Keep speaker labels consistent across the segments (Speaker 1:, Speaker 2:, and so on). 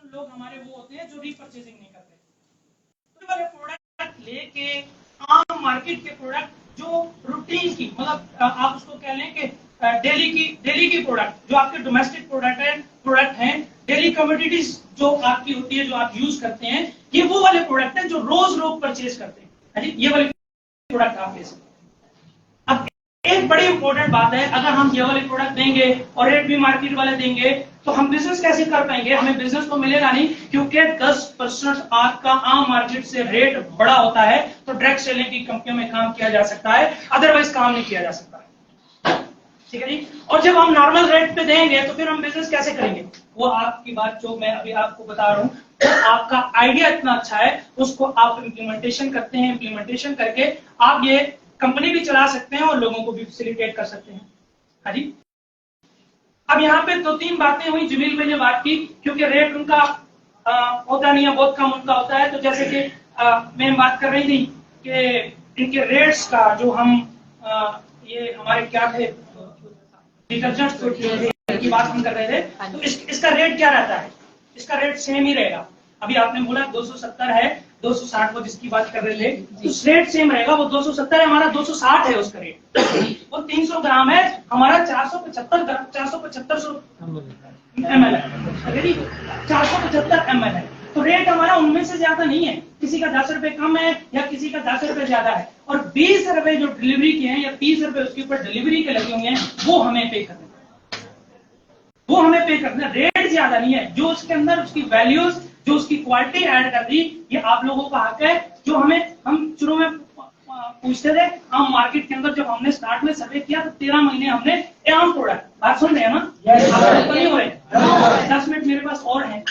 Speaker 1: लोग हमारे वो होते हैं जो रीपरचेजिंग नहीं करते, तो वाले प्रोडक्ट लेके आम मार्केट के प्रोडक्ट जो रूटीन की, मतलब आप उसको कह लें कि डेली की प्रोडक्ट जो आपके डोमेस्टिक प्रोडक्ट हैं, डेली कमोडिटीज जो आपकी होती है, जो आप यूज करते हैं, ये वो वाले प्रोडक्ट हैं जो रोज लोग परचेज करते हैं। ये वाले प्रोडक्ट आप ले सकते हैं। अब एक बड़ी इंपॉर्टेंट बात है, अगर हम ये वाले प्रोडक्ट देंगे और रेट भी मार्केट वाले देंगे तो हम बिजनेस कैसे कर पाएंगे? हमें बिजनेस तो मिलेगा नहीं, क्योंकि 10% आपका आम मार्केट से रेट बड़ा होता है तो डायरेक्ट सेलिंग की कंपनियों में काम किया जा सकता है, अदरवाइज काम नहीं किया जा सकता। ठीक है जी। और जब हम नॉर्मल रेट पे देंगे तो फिर हम बिजनेस कैसे करेंगे? वो आपकी बात जो मैं अभी आपको बता रहा हूँ, तो आपका आइडिया इतना अच्छा है, उसको आप इम्प्लीमेंटेशन करते हैं, इम्प्लीमेंटेशन करके आप ये कंपनी भी चला सकते हैं और लोगों को भी फैसिलिटेट कर सकते हैं। हाँ जी। अब यहाँ पे 2-3 बातें हुई, जमील भाई ने बात की, क्योंकि रेट उनका होता नहीं है, बहुत कम उनका होता है। तो जैसे कि मैं बात कर रही थी कि इनके रेट्स का जो हम ये हमारे क्या थे, डिटर्जेंट की बात हम कर रहे थे, तो इसका रेट क्या रहता है? इसका रेट सेम ही रहेगा। अभी आपने बोला 270 है, 260 वो जिसकी बात कर रहे थे, तो रेट सेम रहेगा। वो 270 है, हमारा 260 है उसका रेट। वो 300 ग्राम है, हमारा 475 ml है, 475 ml है। तो रेट हमारा उनमें से ज्यादा नहीं है, किसी का 10 रुपए कम है या किसी का 10 रुपए ज्यादा है। और 20 रुपए जो डिलीवरी के हैं या 30 रुपए उसके ऊपर डिलीवरी के लगे हुए हैं, वो हमें पे करने, वो हमें पे करना। रेट ज्यादा नहीं है, जो उसके अंदर उसकी वैल्यूज, जो उसकी क्वालिटी ऐड कर दी, ये आप लोगों का हक है। जो हम शुरू में पूछते थे, हम मार्केट के अंदर जब हमने स्टार्ट में सर्वे किया तो 13 महीने हमने आम प्रोडक्ट, बात सुन रहे हैं ना? आप नहीं हो रहे? 10 मिनट मेरे पास और है।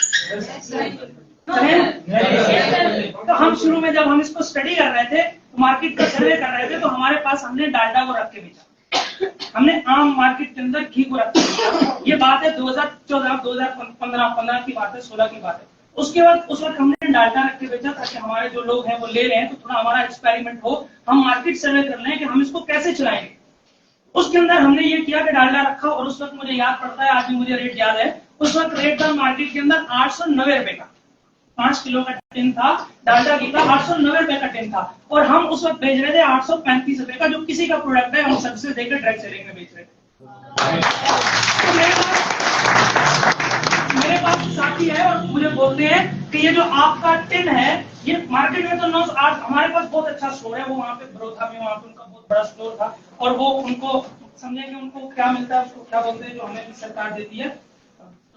Speaker 1: तो हम शुरू में जब हम इसको स्टडी कर रहे थे, मार्केट का सर्वे कर रहे थे, तो हमारे पास हमने डालडा को रख के बेचा, हमने आम मार्केट के अंदर घी को रख के बेचा। ये बात है 2014 2015 की बात है, 16 की बात है। उसके बाद उस वक्त हमने डालडा रख के बेचा ताकि हमारे जो लोग हैं वो ले रहे हैं तो थोड़ा हमारा एक्सपेरिमेंट हो, हम मार्केट सर्वे कर लें कि हम इसको कैसे चलाएंगे। उसके अंदर हमने ये किया कि डालडा रखा, और उस वक्त मुझे याद पड़ता है, आज भी मुझे रेट याद है, उस वक्त रेट था मार्केट के अंदर 890 रुपए का, 5 किलो का टिन था डालडा घी का, 890 रुपए का टिन था। और हम उस वक्त बेच रहे थे 835 रुपए का, जो किसी का प्रोडक्ट है हम सबसे देकर डायरेक्ट सेलिंग में बेच रहे थे। मेरे पास साथी है और मुझे बोलते हैं कि ये जो आपका टिन है, ये मार्केट में तो 908, हमारे पास बहुत अच्छा स्टोर है, वो वहाँ पे बड़ौदा में, वहाँ पे उनका बहुत बड़ा स्टोर था, और वो उनको समझे कि उनको क्या मिलता है, उसको क्या बोलते हैं जो हमें सरकार देती है,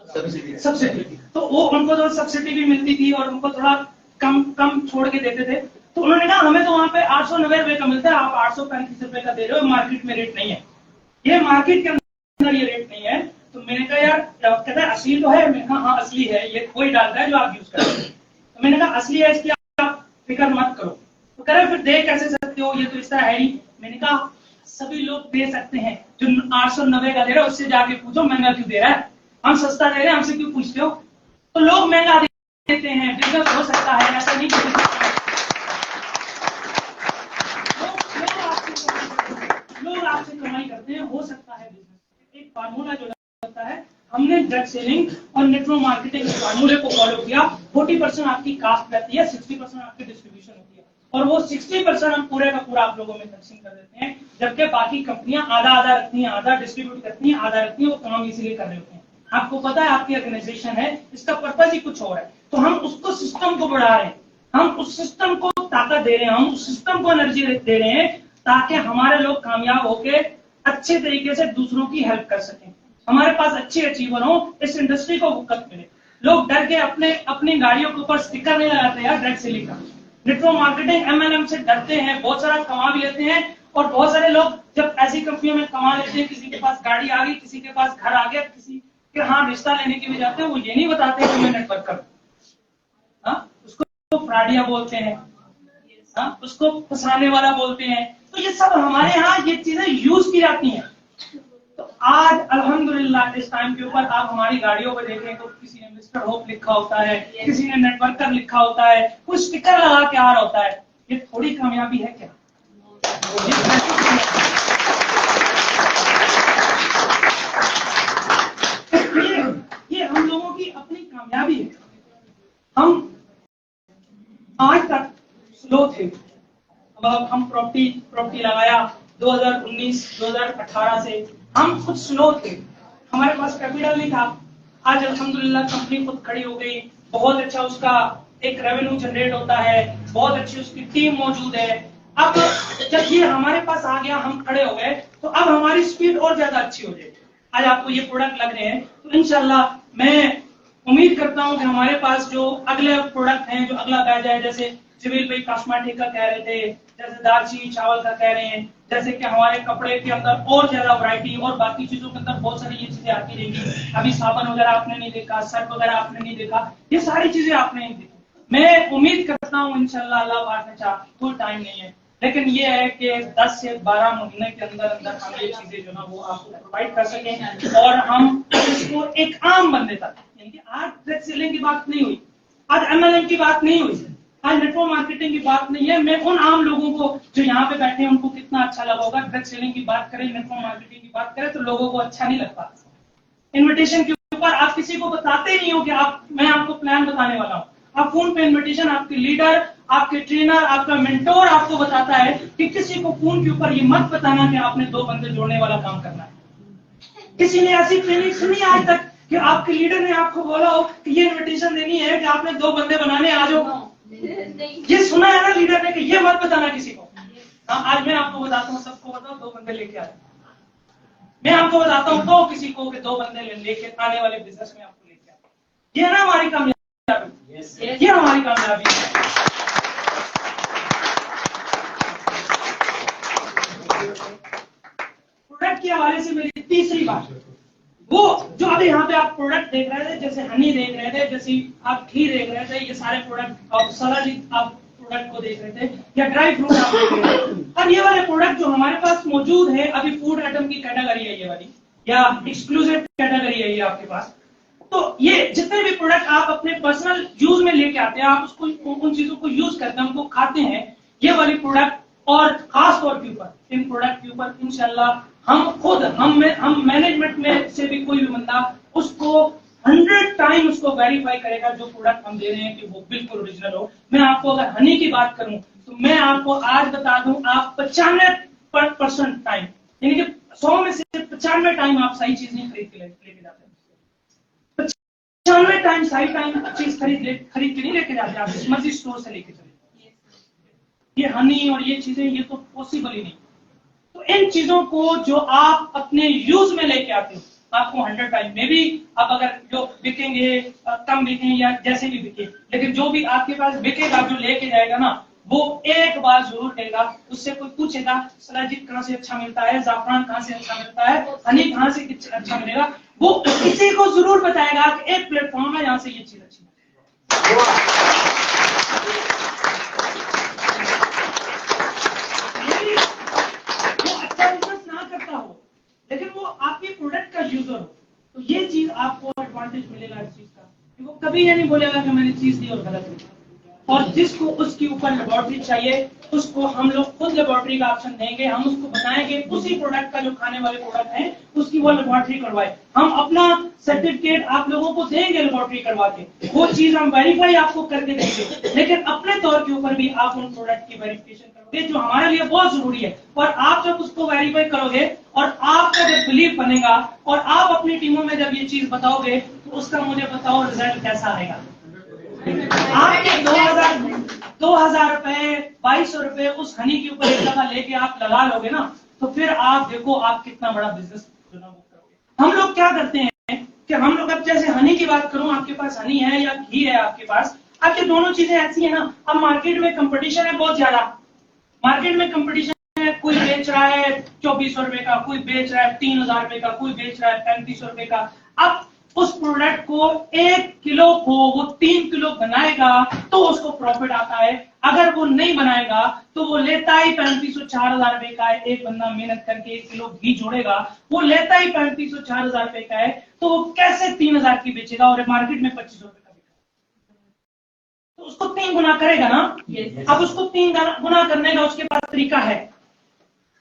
Speaker 1: सब्सिडी। तो वो उनको तो सब्सिडी भी मिलती थी और उनको थोड़ा कम छोड़ के देते थे। तो उन्होंने कहा हमें तो वहाँ पे 890 रुपए का मिलता है, आप 835 रुपए का दे रहे हो, मार्केट में रेट नहीं है, ये मार्केट के अंदर ये रेट नहीं है। तो मैंने कहा यार, कहता है असली तो है। मैंने कहा हाँ असली है, ये कोई डालता है जो आप यूज करते हैं। तो मैंने कहा असली है, इसकी आप फिक्र मत करो। तो कह रहे फिर दे कैसे सकते हो, ये तो इस तरह है ही। मैंने कहा सभी लोग दे सकते हैं, जो 890 का दे रहे हो उससे जाके पूछो महंगा क्यों दे रहा है, हम सस्ता दे रहे हैं, हमसे क्यों पूछते हो? तो लोग महंगा देते हैं, बिजनेस हो सकता है, ऐसा नहीं कर सकते। लोग आपसे कमाई करते हैं, हो सकता है बिजनेस। एक फार्मूला जो लगता है, हमने डायरेक्ट सेलिंग और नेटवर्क मार्केटिंग के फार्मूले को फॉलो किया। 40% आपकी कास्ट रहती है, 60% आपकी डिस्ट्रीब्यूशन होती है, और वो 60% हम पूरे का पूरा आप लोगों में तकसीम कर देते हैं, जबकि बाकी कंपनियां आधा आधा रखती हैं, आधा डिस्ट्रीब्यूट करती हैं, आधा रखती हैं। वो काम इसीलिए कर रहे होते हैं, आपको पता है आपकी ऑर्गेनाइजेशन है, इसका पर्पज ही कुछ और है। तो हम उसको सिस्टम को बढ़ा रहे हैं, हम उस सिस्टम को ताकत दे रहे हैं, हम उस सिस्टम को एनर्जी दे रहे हैं, ताकि हमारे लोग कामयाब होकर अच्छे तरीके से दूसरों की हेल्प कर सकें, हमारे पास अच्छे अचीवर हो, इस इंडस्ट्री को वक्त मिले। लोग डर के अपनी गाड़ियों के ऊपर स्टिकर नहीं लगाते यार डायरेक्ट सेलिंग का। नेटवर्क मार्केटिंग एमएलएम से डरते हैं, बहुत सारा कमा भी लेते हैं, और बहुत सारे लोग जब ऐसी कंपनियों में कमा लेते हैं, किसी के पास गाड़ी आ गई, किसी के पास घर आ गया, किसी के हाँ रिश्ता लेने के लिए जाते हैं, वो ये नहीं बताते कि मैं नेटवर्क करूं, उसको फ्रॉडिया बोलते हैं, उसको फंसाने वाला बोलते हैं। तो ये सब हमारे यहाँ ये चीजें यूज की जाती हैं। तो आज अल्हम्दुलिल्लाह इस टाइम के ऊपर आप हमारी गाड़ियों पर देखें तो किसी ने मिस्टर होप लिखा होता है, किसी ने नेटवर्कर लिखा होता है, कुछ स्टिकर लगा के आ रहा होता है। ये थोड़ी कामयाबी है क्या? ये हम लोगों की अपनी कामयाबी है। हम आज तक स्लो थे। अब हम प्रॉपर्टी लगाया 2019-2018 से हम कुछ स्लो थे, हमारे पास कैपिटल नहीं था। आज अल्हम्दुलिल्लाह कंपनी खुद खड़ी हो गई, बहुत अच्छा उसका एक रेवेन्यू जनरेट होता है, बहुत अच्छी उसकी टीम मौजूद है। अब जब ये हमारे पास आ गया, हम खड़े हो गए, तो अब हमारी स्पीड और ज्यादा अच्छी हो जाएगी। आज आपको ये प्रोडक्ट लग रहे हैं, तो इंशाल्लाह मैं उम्मीद करता हूं कि हमारे पास जो अगले प्रोडक्ट हैं, जो अगला बैच है, जैसे जमील भाई कॉस्मेटिक का कह रहे थे, जैसे दालचीनी चावल का कह रहे हैं, जैसे कि हमारे कपड़े के अंदर और ज्यादा वैरायटी और बाकी चीजों के अंदर बहुत सारी ये चीजें आती रहेंगी। अभी साबन वगैरह आपने नहीं देखा, सर्फ वगैरह आपने नहीं देखा, ये सारी चीजें आपने नहीं देखी। मैं उम्मीद करता हूँ इंशाल्लाह अल्लाह पाक ने चाहा, कोई टाइम नहीं है, लेकिन ये है कि 10 से 12 महीने के अंदर अंदर हम ये चीजें जो ना वो आपको प्रोवाइड कर सकें, और हम इसको एक आम बंदे तक, यानी कि आज ड्रग सेलिंग की बात नहीं हुई, आज एमएलएम की बात नहीं हुई, आज नेटवर्क मार्केटिंग की बात नहीं है। मैं उन आम लोगों को जो यहाँ पे बैठे हैं उनको कितना अच्छा लगा होगा, ड्रग सेलिंग की बात करें, नेटवर्क मार्केटिंग की बात करें, तो लोगों को अच्छा नहीं लगता। इन्विटेशन के ऊपर आप किसी को बताते नहीं हो कि मैं आपको प्लान बताने वाला हूँ। आप फोन पे इन्विटेशन, आपके लीडर, आपके ट्रेनर, आपका मेंटोर आपको बताता है कि किसी को फोन के ऊपर ये मत बताना कि आपने 2 बंदे जोड़ने वाला काम करना है। किसी ने ऐसी ट्रेनिंग सुनी आज तक कि आपके लीडर ने आपको बोला हो कि ये इन्विटेशन देनी है कि आपने 2 बंदे बनाने आ जाओ? ये सुना है ना लीडर ने कि ये मत बताना किसी को। हाँ, आज मैं आपको बताता हूँ, सबको बताओ 2 बंदे लेके आ जाओ। मैं आपको बताता हूँ, तो किसी को कि 2 बंदे लेके आने वाले बिजनेस में आपको लेके आओ। ये ना हमारी कामयाबी, ये हमारी कामयाबी है। प्रोडक्ट के हवाले से मेरी तीसरी बात, वो जो अभी यहाँ पे आप प्रोडक्ट देख रहे थे, जैसे हनी देख रहे थे, जैसे आप घी देख रहे थे, ये सारे प्रोडक्ट, और सलाद आप प्रोडक्ट को देख रहे थे, या ड्राई फ्रूट आप देख रहे थे। अब ये वाले प्रोडक्ट जो हमारे पास मौजूद है, अभी फूड आइटम की कैटेगरी है ये वाली, या एक्सक्लूसिव कैटेगरी है ये आपके पास। तो ये जितने भी प्रोडक्ट आप अपने पर्सनल यूज में लेके आते हैं, आप उसको उन चीजों को यूज करते हैं, उनको खाते हैं, ये वाली प्रोडक्ट, और खास तौर के ऊपर इन प्रोडक्ट के ऊपर इंशाल्लाह हम खुद, हम मैनेजमेंट में से भी कोई भी बंदा उसको 100 टाइम उसको वेरीफाई करेगा जो प्रोडक्ट हम दे रहे हैं कि वो बिल्कुल ओरिजिनल हो। मैं आपको अगर हनी की बात करूं, तो मैं आपको आज बता दूं, आप 95% टाइम, यानी कि 100 में से 95 टाइम आप सही चीज नहीं खरीद के लेके जाते हैं। 95 टाइम सही टाइम चीज खरीद के नहीं लेके जाते, आप जिस मर्जी स्टोर से लेके चले। ये हनी और ये चीजें, ये तो पॉसिबल ही नहीं। तो इन चीजों को जो आप अपने यूज में लेके आते हो, आपको 100 टाइम में भी, आप अगर जो बिकेंगे, कम बिकें या जैसे भी बिके, लेकिन जो भी आपके पास बिकेगा, जो लेके जाएगा ना, वो एक बार जरूर कहेगा, उससे कोई पूछेगा सलाजीत कहाँ से अच्छा मिलता है, जाफरान कहाँ से अच्छा मिलता है, हनी कहाँ से अच्छा मिलेगा, वो किसी को जरूर बताएगा कि एक प्लेटफॉर्म है जहां से ये चीज अच्छी मिलती है, लेकिन वो आपके प्रोडक्ट का यूजर हो, तो ये चीज आपको एडवांटेज मिलेगा इस चीज का, कि वो कभी ये नहीं बोलेगा कि मैंने चीज दी और गलत दी। और जिसको उसके ऊपर लेबोरेटरी चाहिए, उसको हम लोग खुद लेबोरेटरी का ऑप्शन देंगे, हम उसको बताएंगे उसी प्रोडक्ट का, जो खाने वाले प्रोडक्ट हैं, उसकी वो लेबोरेटरी करवाए। हम अपना सर्टिफिकेट आप लोगों को देंगे लेबोरेटरी करवा के, वो चीज हम वेरीफाई आपको करके देंगे, लेकिन अपने तौर के ऊपर भी आप उन प्रोडक्ट की वेरिफिकेशन करोगे, जो हमारे लिए बहुत जरूरी है। और आप जब उसको वेरीफाई करोगे और आपका जब बिलीफ बनेगा और आप अपनी टीमों में जब ये चीज बताओगे, तो उसका मुझे बताओ रिजल्ट कैसा आएगा। आपके 2000 रुपए, 2200 रुपए उस हनी के ऊपर एक दफा लेके आप लगा लोगे ना, तो फिर आप देखो आप कितना बड़ा बिजनेस जो ना वो करोगे। हम लोग क्या करते हैं कि हम लोग, अब जैसे हनी की बात करूं, आपके पास हनी है या घी है आपके पास, अब ये दोनों चीजें ऐसी है ना, अब मार्केट में कंपटीशन है बहुत ज्यादा, मार्केट में कंपटीशन है, कोई बेच रहा है 2400 रुपए का, कोई बेच रहा है 3000 रुपए का, कोई बेच रहा है 3500 रुपए का। अब उस प्रोडक्ट को 1 किलो को वो 3 किलो बनाएगा तो उसको प्रॉफिट आता है, अगर वो नहीं बनाएगा तो वो लेता ही 3500-4000 रुपए का है। एक बंदा मेहनत करके 1 किलो घी जोड़ेगा, वो लेता ही 3500-4000 रुपए का है, तो वो कैसे 3000 की बेचेगा और मार्केट में 2500 रुपए का बिका, तो उसको 3 गुना करेगा ना। अब उसको 3 गुना करने का उसके पास तरीका है,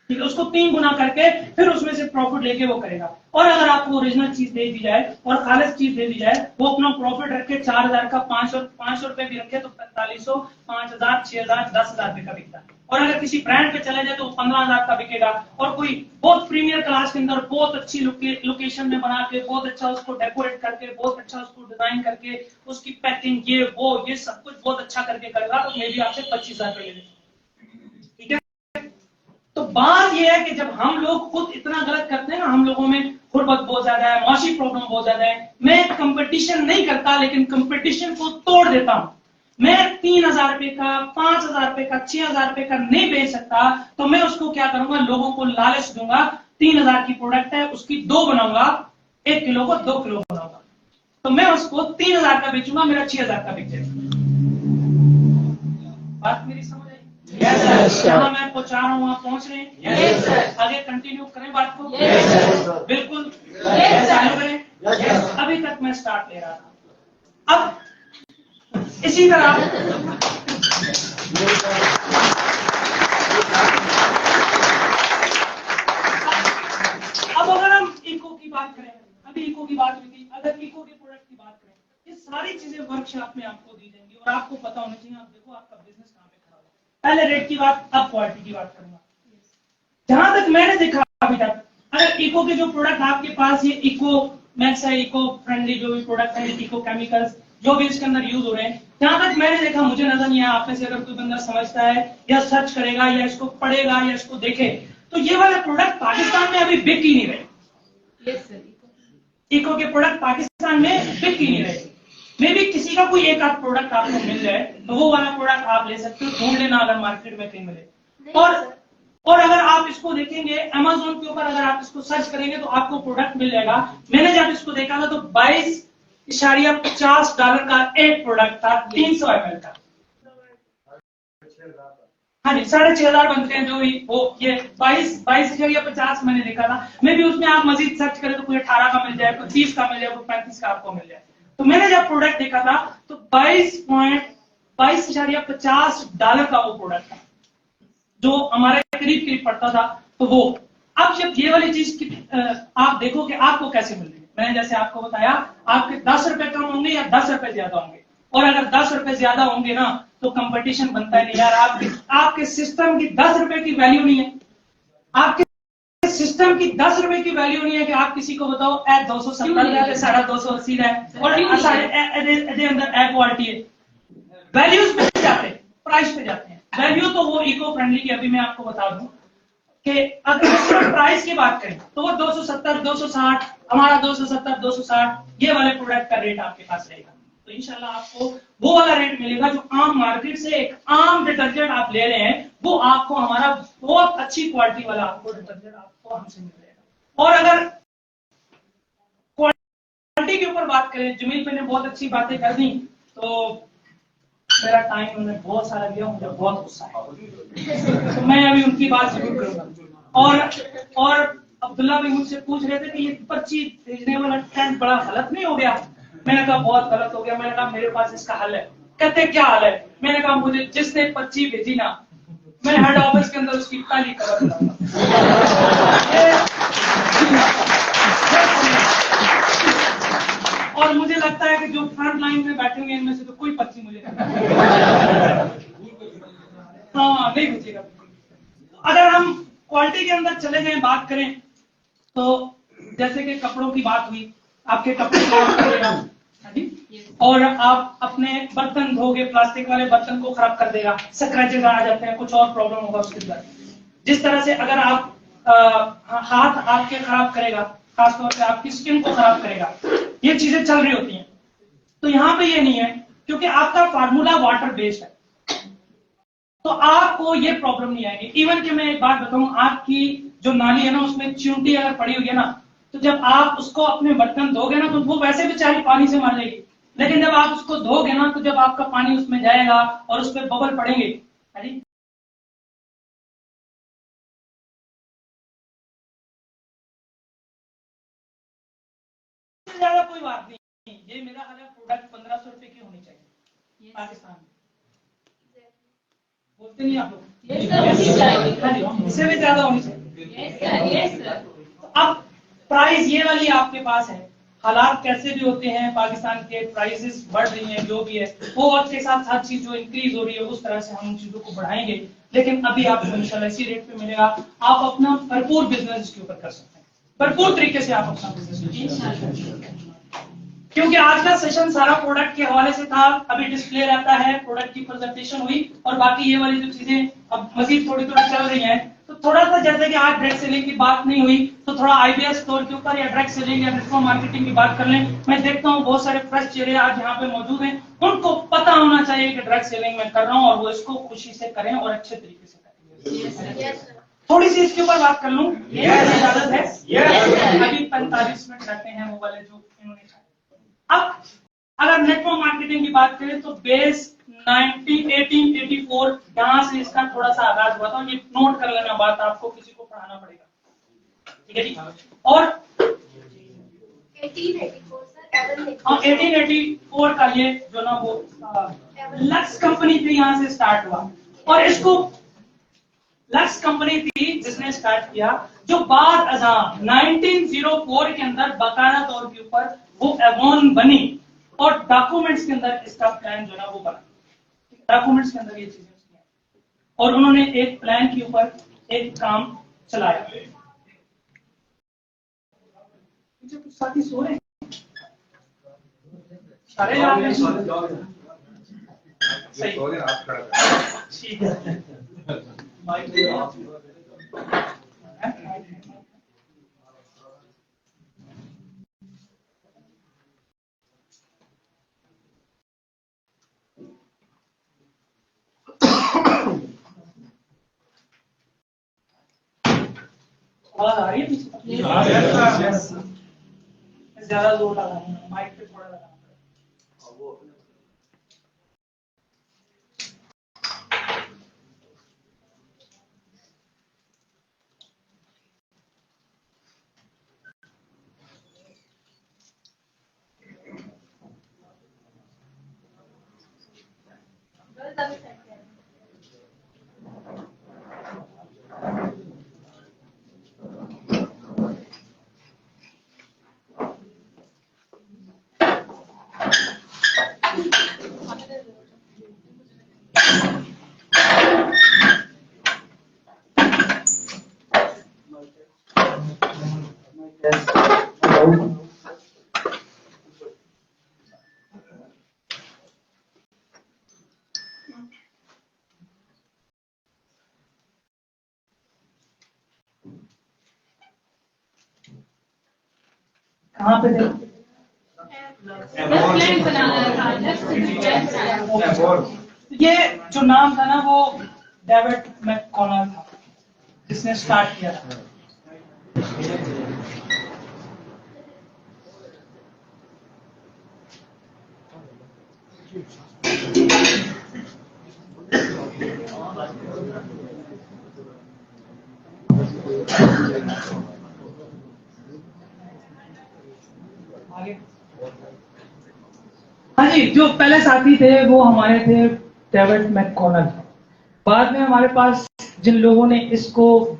Speaker 1: ठीक है, उसको 3 गुना करके फिर उसमें से प्रॉफिट लेके वो करेगा। और अगर आपको ओरिजिनल चीज दे दी जाए और खालिस चीज दे दी जाए, वो अपना प्रॉफिट रखे 4000 का, 500 रुपए भी रखे तो 4500, 5000, 6000, 10,000 रुपए का बिकता है। और अगर किसी ब्रांड पे चले जाए तो 15,000 का बिकेगा। और कोई बहुत प्रीमियर क्लास के अंदर बहुत अच्छी लोकेशन में बना के, बहुत अच्छा उसको डेकोरेट करके, बहुत अच्छा उसको डिजाइन करके, उसकी पैकिंग ये सब कुछ बहुत अच्छा करके करेगा तो मे भी आपसे 25,000 रुपए ले लेगा। ठीक है, तो बात यह है कि जब हम लोग खुद इतना गलत करते हैं ना, हम लोगों में गुर्बत बहुत ज्यादा है, माशी प्रॉब्लम बहुत ज्यादा है। मैं कंपटीशन नहीं करता, लेकिन कंपटीशन को तोड़ देता हूं। मैं 3,000 रुपए का, 5,000 रुपए का, 6,000 रुपए का नहीं बेच सकता, तो मैं उसको क्या करूंगा, लोगों को लालच दूंगा। 3,000 की प्रोडक्ट है, उसकी 2 बनाऊंगा, 1 किलो को 2 किलो बनाऊंगा, तो मैं उसको 3,000 का बेचूंगा, मेरा 6,000 का बिक जाएगा। बात मेरी समझ आई? जहां मैं पहुंचा रहा हूं आप पहुंच रहे हैं? आगे कंटिन्यू करें बात को? बिल्कुल चालू करें। अभी तक मैं स्टार्ट ले रहा था। अब इसी तरह अब अगर हम इको की बात करें, अभी इको की बात हुई थी, अगर इको के प्रोडक्ट की बात करें, ये सारी चीजें वर्कशॉप में आपको दी जाएंगी और आपको पता होना चाहिए। आप देखो आपका बिजनेस कहां पे खड़ा है। पहले रेट की बात, अब क्वालिटी की बात करूंगा। जहां तक मैंने देखा अभी तक, अगर इको के जो प्रोडक्ट आपके पास, ये इको मैक्स है, इको फ्रेंडली जो भी प्रोडक्ट है, इको केमिकल्स जो भी इसके अंदर यूज हो रहे हैं, जहां तक मैंने देखा, मुझे नजर नहीं आया। आप में से अगर कोई बंदा समझता है या सर्च करेगा या इसको पढ़ेगा या इसको देखे, तो ये वाला प्रोडक्ट पाकिस्तान में अभी बिक ही नहीं रहे। इको के प्रोडक्ट पाकिस्तान में बिक ही नहीं रहे। मे भी किसी का कोई एक आध प्रोडक्ट आपको मिल जाए तो वो वाला प्रोडक्ट आप ले सकते हो, ढूंढ लेना अगर मार्केट में कहीं मिले। और अगर आप इसको देखेंगे अमेज़न के ऊपर, अगर आप इसको सर्च करेंगे तो आपको प्रोडक्ट मिल जाएगा। मैंने जब इसको देखा था तो $22.50 का एक प्रोडक्ट था, 300 ml का। हाँ जी, 6,500 बनते हैं जो वो ये 22 या 50 मैंने देखा था। मे भी उसमें आप मजीद सर्च करें तो कोई 18 का मिल जाए, कोई 30 का मिल जाए, कोई 35 का आपको मिल जाए। तो मैंने जब प्रोडक्ट देखा था तो $22.50 का वो प्रोडक्ट था, जो हमारे करीब करीब पड़ता था। तो वो अब जब ये वाली चीज आप देखो कि आपको कैसे मिल रही है, मैंने जैसे आपको बताया, आपके 10 रुपए कम होंगे या 10 रुपए ज्यादा होंगे। और अगर 10 रुपए ज्यादा होंगे ना तो कंपटीशन बनता है नहीं यार। आपके सिस्टम की 10 रुपए की वैल्यू नहीं है। आपके सिस्टम की 10 रुपए की वैल्यू नहीं है कि आप किसी को बताओ ए 270 है, 280 है और अंदर ए क्वालिटी है। वैल्यूज पे जाते हैं, प्राइस पे जाते हैं। वैल्यू तो वो इको फ्रेंडली की अभी मैं आपको बता दूं कि अगर प्राइस की बात करें तो वो 270, 260, हमारा 270, 260 ये वाले प्रोडक्ट का रेट आपके पास रहेगा। तो इंशाल्लाह आपको वो वाला रेट मिलेगा जो आम मार्केट से एक आम डिटर्जेंट आप ले रहे हैं, वो आपको हमारा बहुत अच्छी क्वालिटी वाला आपको डिटर्जेंट आपको हमसे मिल जाएगा। और अगर क्वालिटी के ऊपर बात करें, जमील पे ने बहुत अच्छी बातें कर दी, तो मेरा टाइम उन्होंने बहुत सारा लिया, मुझे बहुत गुस्सा है तो मैं अभी उनकी बात जरूर करूंगा। और अब्दुल्ला भी मुझसे पूछ रहे थे कि ये पर्ची भेजने वाला ट्रेंड बड़ा गलत नहीं हो गया। मैंने कहा बहुत गलत हो गया। मैंने कहा मेरे पास इसका हल है। कहते क्या हल है? मैंने कहा मुझे जिसने पर्ची भेजी ना, मैं हेड ऑफिस के अंदर उसकी ताली कवर और मुझे लगता है कि जो फ्रंट लाइन में बैठे हुए इनमें से तो कोई पर्ची मुझे हाँ नहीं भेजेगा। अगर हम क्वालिटी के अंदर चले जाएं, बात करें तो जैसे कि कपड़ों की बात हुई, आपके कपड़े और आप अपने बर्तन धोगे, प्लास्टिक वाले बर्तन को खराब कर देगा, स्क्रैचेस आ जाते हैं, कुछ और प्रॉब्लम होगा उसके अंदर। जिस तरह से अगर आप हाथ आपके खराब करेगा, खासतौर पे आपकी स्किन को खराब करेगा, ये चीजें चल रही होती हैं। तो यहाँ पे ये नहीं है, क्योंकि आपका फार्मूला वाटर बेस्ड है, तो आपको ये प्रॉब्लम नहीं आएगी। इवन कि मैं एक बात बताऊं, आपकी जो नाली है ना, उसमें चींटी अगर पड़ी होगी ना, तो जब आप उसको अपने बर्तन धोगे ना, तो वो वैसे बेचारी पानी से मर जाएगी। लेकिन जब आप उसको धोगे ना, तो जब आपका पानी उसमें जाएगा और उस पर बबल पड़ेंगे, अरे ज्यादा कोई बात नहीं। ये मेरा हाल है, प्रोडक्ट 1500 रुपए की होनी चाहिए पाकिस्तान में। बोलते नहीं आप लोग? इससे भी ज्यादा होनी चाहिए। अब प्राइस ये वाली आपके पास है, हालात कैसे भी होते हैं, पाकिस्तान के प्राइसेस बढ़ रही हैं, जो भी है वो वक्त के साथ साथ चीज जो इंक्रीज हो रही है उस तरह से हम उन चीजों को बढ़ाएंगे, लेकिन अभी आपको इंशाल्लाह इसी रेट पे मिलेगा। आप अपना भरपूर बिजनेस इसके ऊपर कर सकते हैं, भरपूर तरीके से आप अपना बिजनेस, क्योंकि आज का सेशन सारा प्रोडक्ट के हवाले से था। अभी डिस्प्ले रहता है, प्रोडक्ट की प्रेजेंटेशन हुई, और बाकी ये वाली जो चीजें अब मजीद थोड़ी थोड़ी चल रही हैं, तो थोड़ा सा जैसे कि आज डायरेक्ट सेलिंग की बात नहीं हुई, तो थोड़ा आईबीएस स्टोर के ऊपर या डायरेक्ट सेलिंग या नेटवर्क मार्केटिंग की बात कर लें। मैं देखता हूँ बहुत सारे फ्रेश चेहरे आज यहाँ पे मौजूद हैं, उनको पता होना चाहिए कि डायरेक्ट सेलिंग में कर रहा हूँ और वो इसको खुशी से करें और अच्छे तरीके से करें। थोड़ी सी इसके ऊपर बात कर लूँ, इजाजत है? अभी 45 मिनट रहते हैं वो वाले जो इन्होंने। अब अगर नेटवर्क मार्केटिंग की बात करें तो बेस 1884 यहां से इसका थोड़ा सा आगाज हुआ था, ये नोट कर लेना बात, आपको किसी को पढ़ाना पड़ेगा, ठीक है जी। और 1884 का ये जो ना वो लक्स कंपनी थी, यहां से स्टार्ट हुआ, और इसको लक्स कंपनी थी जिसने स्टार्ट किया, जो बाद अज़ां 1904 के अंदर बाकायदा तौर के ऊपर वो एवॉन बनी, और डॉक्यूमेंट्स के अंदर इसका प्लान जो ना वो बना, डॉक्यूमेंट्स के अंदर ये चीजें, और उन्होंने एक प्लान के ऊपर एक काम चलाया। कुछ साथी सो रहे हैं, सारे आप सही, ठीक है। आवाज आ रही है? ज्यादा जोर लगा माइक पे, थोड़ा लगा। कहाँ पे थे? ये जो नाम था ना वो डेविड मैककॉनल था जिसने स्टार्ट किया था। हाँ जी, जो पहले साथी थे वो हमारे थे डेविड मैककॉनल। बाद में हमारे पास जिन लोगों ने इसको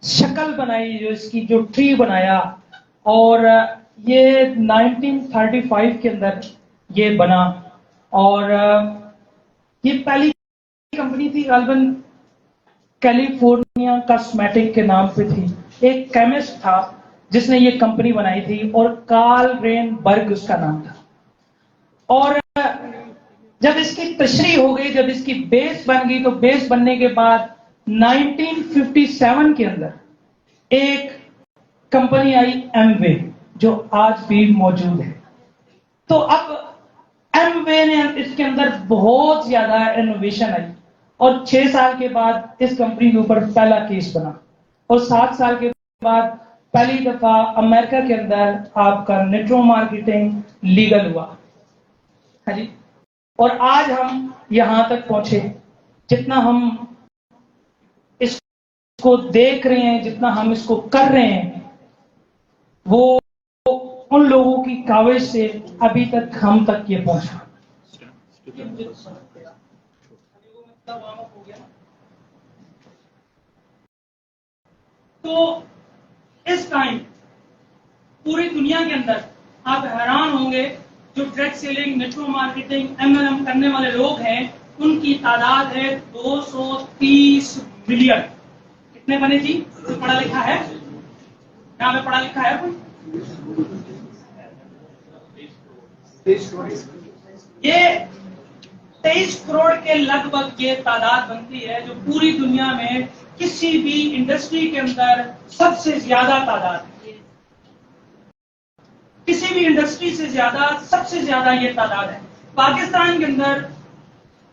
Speaker 1: शक्ल बनाई, जो इसकी जो ट्री बनाया, और ये 1935 के अंदर ये बना, और ये पहली कंपनी थी गालबन कैलिफोर्निया कॉस्मेटिक के नाम पे थी। एक केमिस्ट था जिसने ये कंपनी बनाई थी, और कार्ल रेनबर्ग उसका नाम था। और जब इसकी तशरीह हो गई, जब इसकी बेस बन गई, तो बेस बनने के बाद 1957 के अंदर एक कंपनी आई एमवे, जो आज भी मौजूद है। तो अब एमवे ने इसके अंदर बहुत ज्यादा इनोवेशन आई, और 6 साल के बाद इस कंपनी के ऊपर पहला केस बना, और 7 साल के बाद पहली दफा अमेरिका के अंदर आपका नेटवर्क मार्केटिंग लीगल हुआ। हाँ जी, और आज हम यहां तक पहुंचे। जितना हम इसको देख रहे हैं, जितना हम इसको कर रहे हैं, वो उन लोगों की काविश से अभी तक हम तक ये पहुंचा। तो इस टाइम पूरी दुनिया के अंदर आप हैरान होंगे, जो direct selling, network marketing, MLM करने वाले लोग हैं, उनकी तादाद है 230 मिलियन। कितने बने जी? कोई पढ़ा लिखा है? यहाँ पे पढ़ा लिखा है कोई? ये 23 करोड़ के लगभग ये तादाद बनती है, जो पूरी दुनिया में किसी भी इंडस्ट्री के अंदर सबसे ज्यादा तादाद है। किसी भी इंडस्ट्री से ज्यादा, सबसे ज्यादा ये तादाद है। पाकिस्तान के अंदर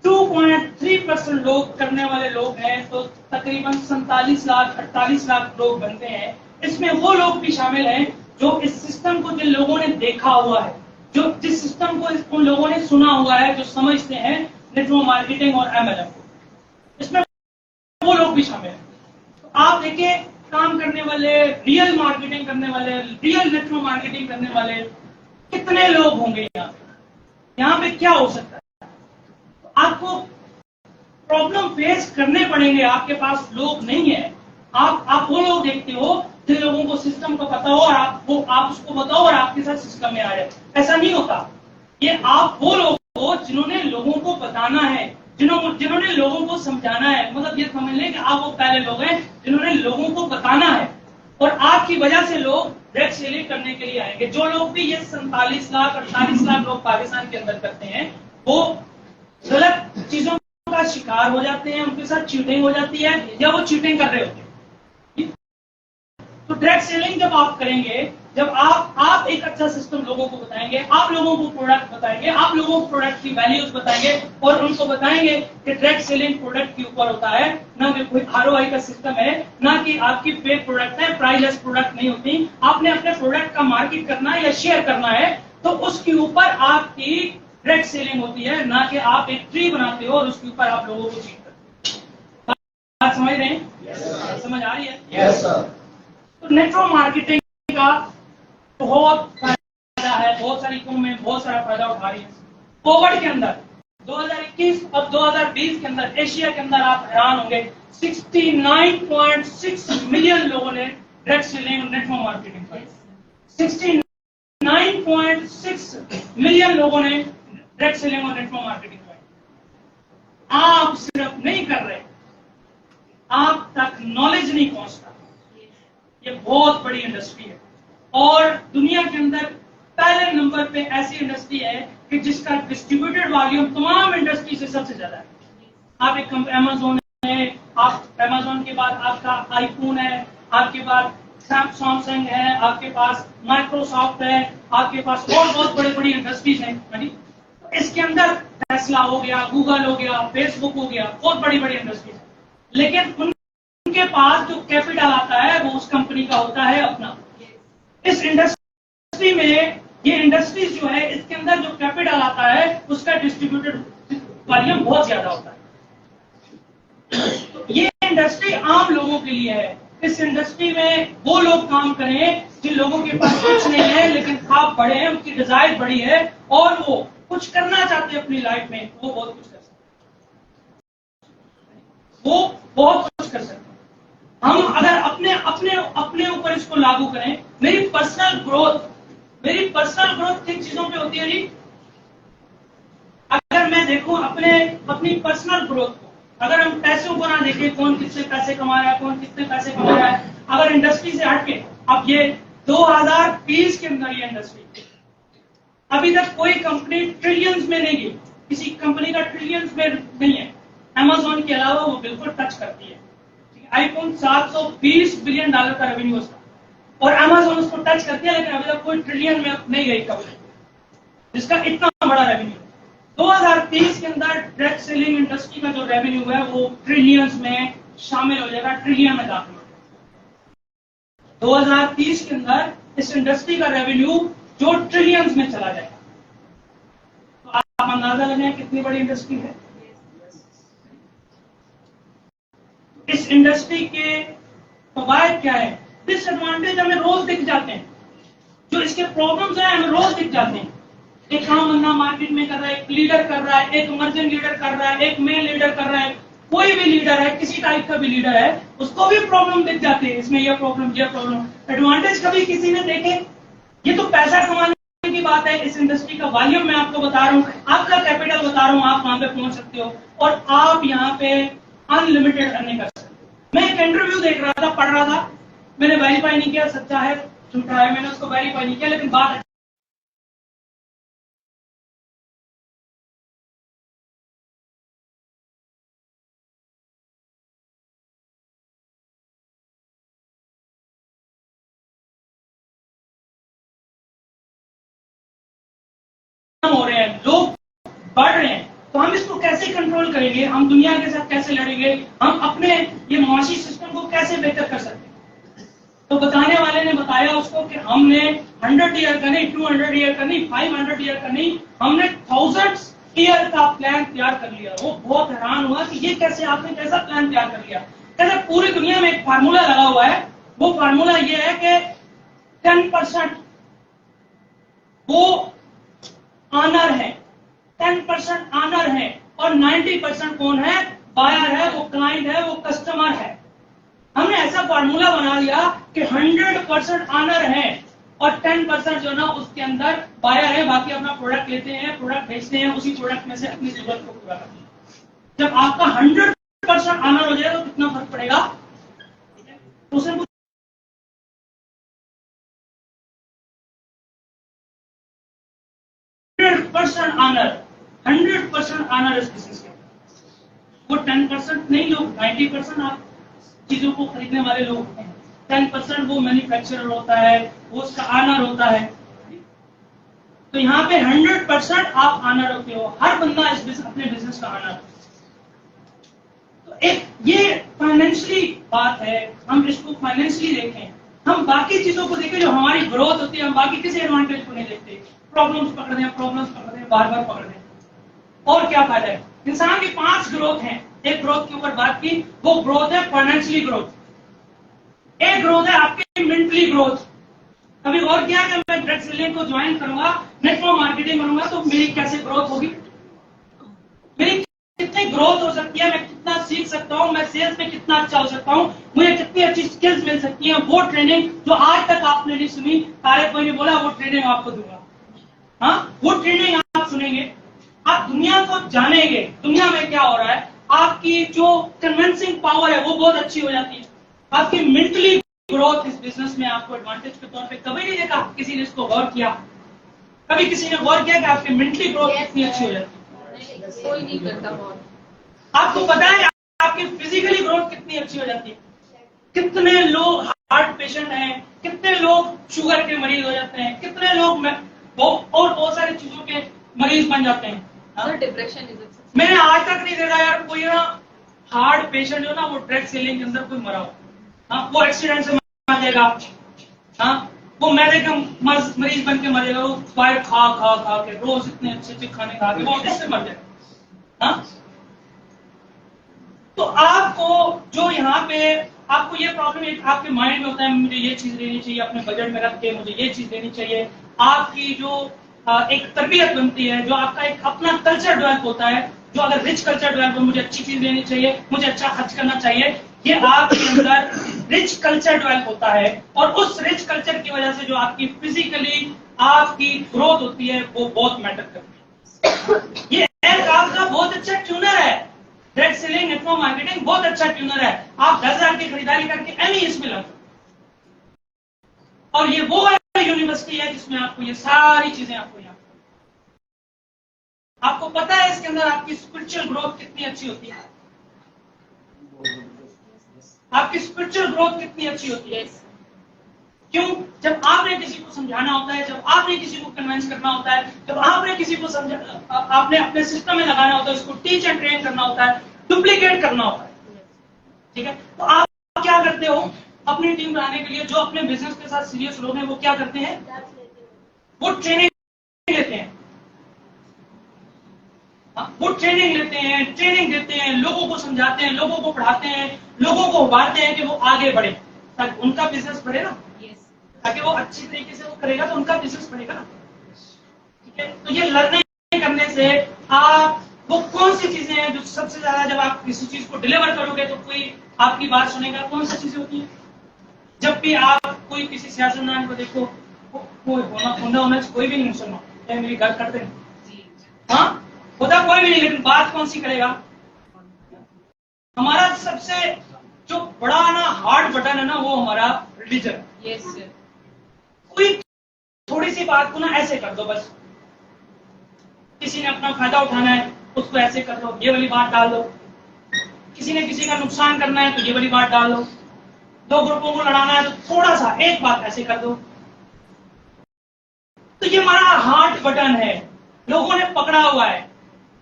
Speaker 1: 2.3% लोग करने वाले लोग हैं, तो तकरीबन 47 लाख 48 लाख लोग बनते हैं। इसमें वो लोग भी शामिल हैं जो इस सिस्टम को, जिन लोगों ने देखा हुआ है, जो जिस सिस्टम को उन लोगों ने सुना हुआ है, जो समझते हैं नेटवर्क मार्केटिंग और एमएलएम को, इसमें वो लोग भी शामिल हैं। तो आप देखिए, काम करने वाले, रियल मार्केटिंग करने वाले, रियल नेटवर्क मार्केटिंग करने वाले कितने लोग होंगे यहाँ पे क्या हो सकता है? तो आपको प्रॉब्लम फेस करने पड़ेंगे। आपके पास लोग नहीं है, आप वो लोग देखते हो जिन लोगों को सिस्टम का पता हो और आप उसको बताओ और आपके साथ सिस्टम में आ जाए। ऐसा नहीं होता। ये आप वो लोग हो जिन्होंने लोगों को बताना है, जिन्होंने लोगों को समझाना है। मतलब ये समझ लें कि आप वो पहले लोग हैं जिन्होंने लोगों को बताना है, और आपकी वजह से लोग डायरेक्ट सेलिंग करने के लिए आएंगे। जो लोग भी ये 47 लाख 48 लाख लोग पाकिस्तान के अंदर करते हैं, वो गलत चीजों का शिकार हो जाते हैं, उनके साथ चीटिंग हो जाती है, या वो चीटिंग कर रहे होते हैं। तो डायरेक्ट सेलिंग जब आप करेंगे, जब आप एक अच्छा सिस्टम लोगों को बताएंगे, आप लोगों को प्रोडक्ट बताएंगे, आप लोगों को प्रोडक्ट की वैल्यूज बताएंगे, और उनको बताएंगे कि डायरेक्ट सेलिंग प्रोडक्ट के ऊपर होता है, ना कि कोई आरओआई का सिस्टम है, ना कि आपकी फेक प्रोडक्ट है, प्राइसलेस प्रोडक्ट नहीं होती। आपने अपने प्रोडक्ट का मार्केट करना है या शेयर करना है, तो उसके ऊपर आपकी डायरेक्ट सेलिंग होती है, ना कि आप एक ट्री बनाते हो और उसके ऊपर आप लोगों को चीट करते हो। बात समझ रहे हैं? yes, समझ आ रही है?
Speaker 2: yes, sir.
Speaker 1: तो नेटवर्क मार्केटिंग का बहुत फायदा है, बहुत सारी कंपनियां बहुत सारा फायदा उठा रही है। कोविड के अंदर 2021 और 2020 के अंदर एशिया के अंदर आप हैरान होंगे, 69.6 मिलियन लोगों ने डायरेक्ट सेलिंग नेटवर्क मार्केटिंग की। 69.6 मिलियन लोगों ने डायरेक्ट सेलिंग और नेटवर्क मार्केटिंग की। आप सिर्फ नहीं कर रहे, आप तक नॉलेज नहीं पहुंचता। ये बहुत बड़ी इंडस्ट्री है, और दुनिया के अंदर पहले नंबर पे ऐसी इंडस्ट्री है कि जिसका डिस्ट्रीब्यूटेड वॉल्यूम तमाम इंडस्ट्री से सबसे ज्यादा है। आप एक अमेज़न है, आप अमेज़न के बाद आपका आईफोन है, आपके पास सैमसंग है, आपके पास माइक्रोसॉफ्ट है, आपके पास और बहुत बड़ी बड़ी इंडस्ट्रीज हैं। तो इसके अंदर टेस्ला हो गया, गूगल हो गया, फेसबुक हो गया, बहुत बड़ी बड़ी इंडस्ट्रीज है। लेकिन उनके पास जो कैपिटल आता है वो उस कंपनी का होता है अपना। इस इंडस्ट्री में, ये इंडस्ट्रीज जो है, इसके अंदर जो कैपिटल आता है उसका डिस्ट्रीब्यूटेड वॉल्यूम बहुत ज्यादा होता है। तो ये इंडस्ट्री आम लोगों के लिए है। इस इंडस्ट्री में वो लोग काम करें जिन लोगों के पास कुछ नहीं है लेकिन ख्वाब बड़े हैं, उनकी डिजायर बड़ी है और वो कुछ करना चाहते हैं अपनी लाइफ में, वो बहुत कुछ कर सकते हैं। वो बहुत कुछ कर सकते हैं। हम अगर अपने अपने अपने ऊपर इसको लागू करें, मेरी पर्सनल ग्रोथ किन चीजों पे होती है जी? अगर मैं देखूं अपनी पर्सनल ग्रोथ को, अगर हम पैसों को ना देखें, कौन कितने पैसे कमा रहा है, कौन कितने पैसे कमा रहा है, अगर इंडस्ट्री से हटके, अब ये 2020 के अंदर ये इंडस्ट्री, अभी तक कोई कंपनी ट्रिलियंस में नहीं गई, किसी कंपनी का ट्रिलियंस में नहीं है। अमेज़न के अलावा वो बिल्कुल टच करती है। आईफोन $720 बिलियन का रेवेन्यू उसका, और अमेज़न उसको टच करती है, लेकिन अभी तक कोई ट्रिलियन में नहीं गई कंपनी जिसका इतना बड़ा रेवेन्यू। 2030 के अंदर डायरेक्ट सेलिंग इंडस्ट्री का जो रेवेन्यू है वो ट्रिलियंस में शामिल हो जाएगा, ट्रिलियन में दाखिल हो जाएगा। 2030 के अंदर इस इंडस्ट्री का रेवेन्यू जो ट्रिलियंस में चला जाएगा। तो आप अंदाजा लगाएं कितनी बड़ी इंडस्ट्री है। इस इंडस्ट्री के फवायद क्या है, डिसएडवांटेज हमें रोज दिख जाते हैं, जो इसके प्रॉब्लम्स हैं हमें रोज दिख जाते हैं। एक काम बंदा मार्केट में कर रहा है, एक लीडर कर रहा है, एक इमर्जिंग लीडर कर रहा है, एक मेल लीडर कर रहा है, कोई भी लीडर है, किसी टाइप का भी लीडर है, उसको भी प्रॉब्लम दिख जाती है, इसमें ये प्रॉब्लम, ये प्रॉब्लम। एडवांटेज कभी किसी ने देखे? ये तो पैसा कमाने की बात है, इस इंडस्ट्री का वॉल्यूम मैं आपको बता रहा हूँ, आपका कैपिटल बता रहा हूँ, आप वहां पे पहुंच सकते हो और आप यहाँ पे अनलिमिटेड अर्निंग कर सकते हो। मैं एक इंटरव्यू देख रहा था, पढ़ रहा था, मैंने वेरीफाई नहीं किया सच्चा है झूठा है, मैंने उसको वेरीफाई नहीं किया, लेकिन बात हो रहे हैं, लोग बढ़ रहे हैं, तो हम इसको कैसे कंट्रोल करेंगे? हम दुनिया के साथ कैसे लड़ेंगे? हम अपने ये मुआशी सिस्टम को कैसे बेहतर कर सकते हैं? तो बताने वाले ने बताया उसको कि हमने 100 ईयर का नहीं, 200 ईयर का नहीं, 500 ईयर का नहीं, हमने 1000 ईयर का प्लान तैयार कर लिया। वो बहुत हैरान हुआ कि ये कैसे, आपने कैसा प्लान तैयार कर लिया? कहते पूरी दुनिया में एक फार्मूला लगा हुआ है, वो फार्मूला ये है कि 10% वो ऑनर है, 10% ऑनर है और 90% कौन है? बायर है, वो क्लाइंट है, वो कस्टमर है। हमने ऐसा फार्मूला बना लिया कि 100% ऑनर है और 10% जो ना उसके अंदर बायर है, बाकी अपना प्रोडक्ट लेते हैं, प्रोडक्ट बेचते हैं, उसी प्रोडक्ट में से अपनी जरूरत को पूरा करते हैं। जब आपका 100% ऑनर हो जाए तो कितना फर्क पड़ेगा? तो 100% ऑनर, 100% ऑनर इस बिजनेस के, वो 10% नहीं, लोग 90% आप चीजों को खरीदने वाले लोग होते हैं, 10% वो मैन्युफैक्चरर होता है, वो उसका ऑनर होता है। तो यहाँ पे 100% आप ऑनर होते हो, हर बंदा इस अपने बिजनेस का ऑनर। तो एक ये फाइनेंशियली बात है, हम इसको फाइनेंशियली देखें, हम बाकी चीजों को देखें जो हमारी ग्रोथ होती है, हम बाकी किसी एडवांटेज को नहीं देखते, प्रॉब्लम्स पकड़ रहे हैं, प्रॉब्लम्स पकड़ रहे हैं, बार बार पकड़ रहे हैं, और क्या फायदा है? इंसान की 5 ग्रोथ हैं, एक ग्रोथ के ऊपर बात की, वो ग्रोथ है फाइनेंशियली ग्रोथ, एक ग्रोथ है आपकी मेंटली ग्रोथ। कभी और क्या कि मैं ड्रग सेलिंग को ज्वाइन करूंगा, नेटवर्क मार्केटिंग करूंगा तो मेरी कैसे ग्रोथ होगी, मेरी कितनी ग्रोथ हो सकती है, मैं कितना सीख सकता हूं, मैं सेल्स में कितना अच्छा हो सकता हूं, मुझे कितनी अच्छी स्किल्स मिल सकती हैं। वो ट्रेनिंग जो आज तक आपने नहीं सुनी, सारे कोई ने बोला वो ट्रेनिंग आपको दूंगा, हाँ वो ट्रेनिंग आप सुनेंगे, आप दुनिया को जानेंगे, दुनिया में क्या हो रहा है, आपकी जो कन्विंसिंग पावर है वो बहुत अच्छी हो जाती है, आपकी मेंटली ग्रोथ इस बिजनेस में आपको एडवांटेज के तौर पे कभी नहीं देखा किसी ने इसको गौर किया? कभी किसी ने गौर किया कि आपकी मेंटली ग्रोथ कितनी अच्छी हो जाती है?
Speaker 2: कोई नहीं करता बहुत।
Speaker 1: आपको पता है आपकी फिजिकली ग्रोथ कितनी अच्छी हो जाती है? कितने लोग हार्ट पेशेंट हैं, कितने लोग शुगर के मरीज हो जाते हैं, कितने लोग और बहुत सारी चीजों के मरीज बन जाते हैं।
Speaker 2: सर डिप्रेशन
Speaker 1: मैंने आज तक नहीं देखा यार कोई ना हार्ट पेशेंट जो ना वो ड्रग सेलिंग के अंदर कोई मरा हो, हाँ वो एक्सीडेंट से मर जाएगा, हाँ वो मैदे का मरीज बन के मरेगा, वो फायर खा खा खा के रोज इतने अच्छे अच्छे खाने खा के वो इससे मर जाएगा, हाँ। तो आपको जो यहाँ पे आपको ये प्रॉब्लम एक आपके माइंड में होता है, मुझे ये चीज लेनी चाहिए, अपने बजट में रख के मुझे ये चीज लेनी चाहिए, आपकी जो एक तरबियत बनती है, जो आपका एक अपना कल्चर डेवलप होता है, जो अगर रिच कल्चर डेवलप हो, मुझे अच्छी चीज लेनी चाहिए, मुझे अच्छा खर्च करना चाहिए, ये आपके अंदर रिच कल्चर डेवलप होता है और उस रिच कल्चर की वजह से जो आपकी फिजिकली आपकी ग्रोथ होती है वो बहुत मैटर करती है। ये एक आपका बहुत अच्छा ट्यूनर है, ड्रग सेलिंग नेटवर्क मार्केटिंग बहुत अच्छा ट्यूनर है, आप 10,000 की खरीदारी करके एमईएस में लग, और ये वो यूनिवर्सिटी है जिसमें आपको ये सारी चीजें आपको यहाँ, आपको पता है इसके अंदर आपकी स्पिरिचुअल ग्रोथ कितनी अच्छी होती है, आपकी स्पिरिचुअल ग्रोथ कितनी अच्छी होती है। क्यों? जब आपने किसी को समझाना होता है, जब आपने किसी को कन्विंस करना होता है, जब आपने किसी को आपने अपने सिस्टम में लगाना होता है, उसको टीच एंड ट्रेन करना होता है, डुप्लीकेट करना होता है, ठीक है। तो आप क्या करते हो अपनी टीम बनाने के लिए, जो अपने बिजनेस के साथ सीरियस लोग हैं वो क्या करते हैं, वो ट्रेनिंग लेते हैं, वो ट्रेनिंग लेते हैं, ट्रेनिंग देते हैं, लोगों को समझाते हैं, लोगों को पढ़ाते हैं, लोगों को उभारते हैं कि वो आगे बढ़े, ताकि उनका बिजनेस बढ़े ना, ताकि वो अच्छी तरीके से वो करेगा तो उनका बिजनेस बढ़ेगा ना, ठीक है। तो ये लर्निंग करने से आप वो कौन सी चीजें हैं जो सबसे ज्यादा जब आप किसी चीज को डिलीवर करोगे तो कोई आपकी बात सुनेगा? कौन सी चीजें होती हैं? जब भी आप कोई किसी सियासतदान को देखो, कोई होना कोई भी नहीं सुनना, मेरी घर करते हैं, हाँ होता कोई भी नहीं, लेकिन बात कौन सी करेगा? हमारा सबसे जो बड़ा ना हार्ड बटन है ना, वो हमारा रिलीजन।
Speaker 2: Yes sir.
Speaker 1: कोई थोड़ी सी बात को ना ऐसे कर दो, बस किसी ने अपना फायदा उठाना है उसको ऐसे कर दो, ये वाली बात डाल दो। किसी ने किसी का नुकसान करना है तो ये वाली बात डाल दो। दो ग्रुपों को लड़ाना है तो थोड़ा सा एक बात ऐसे कर दो। तो ये हमारा हार्ट बटन है, लोगों ने पकड़ा हुआ है।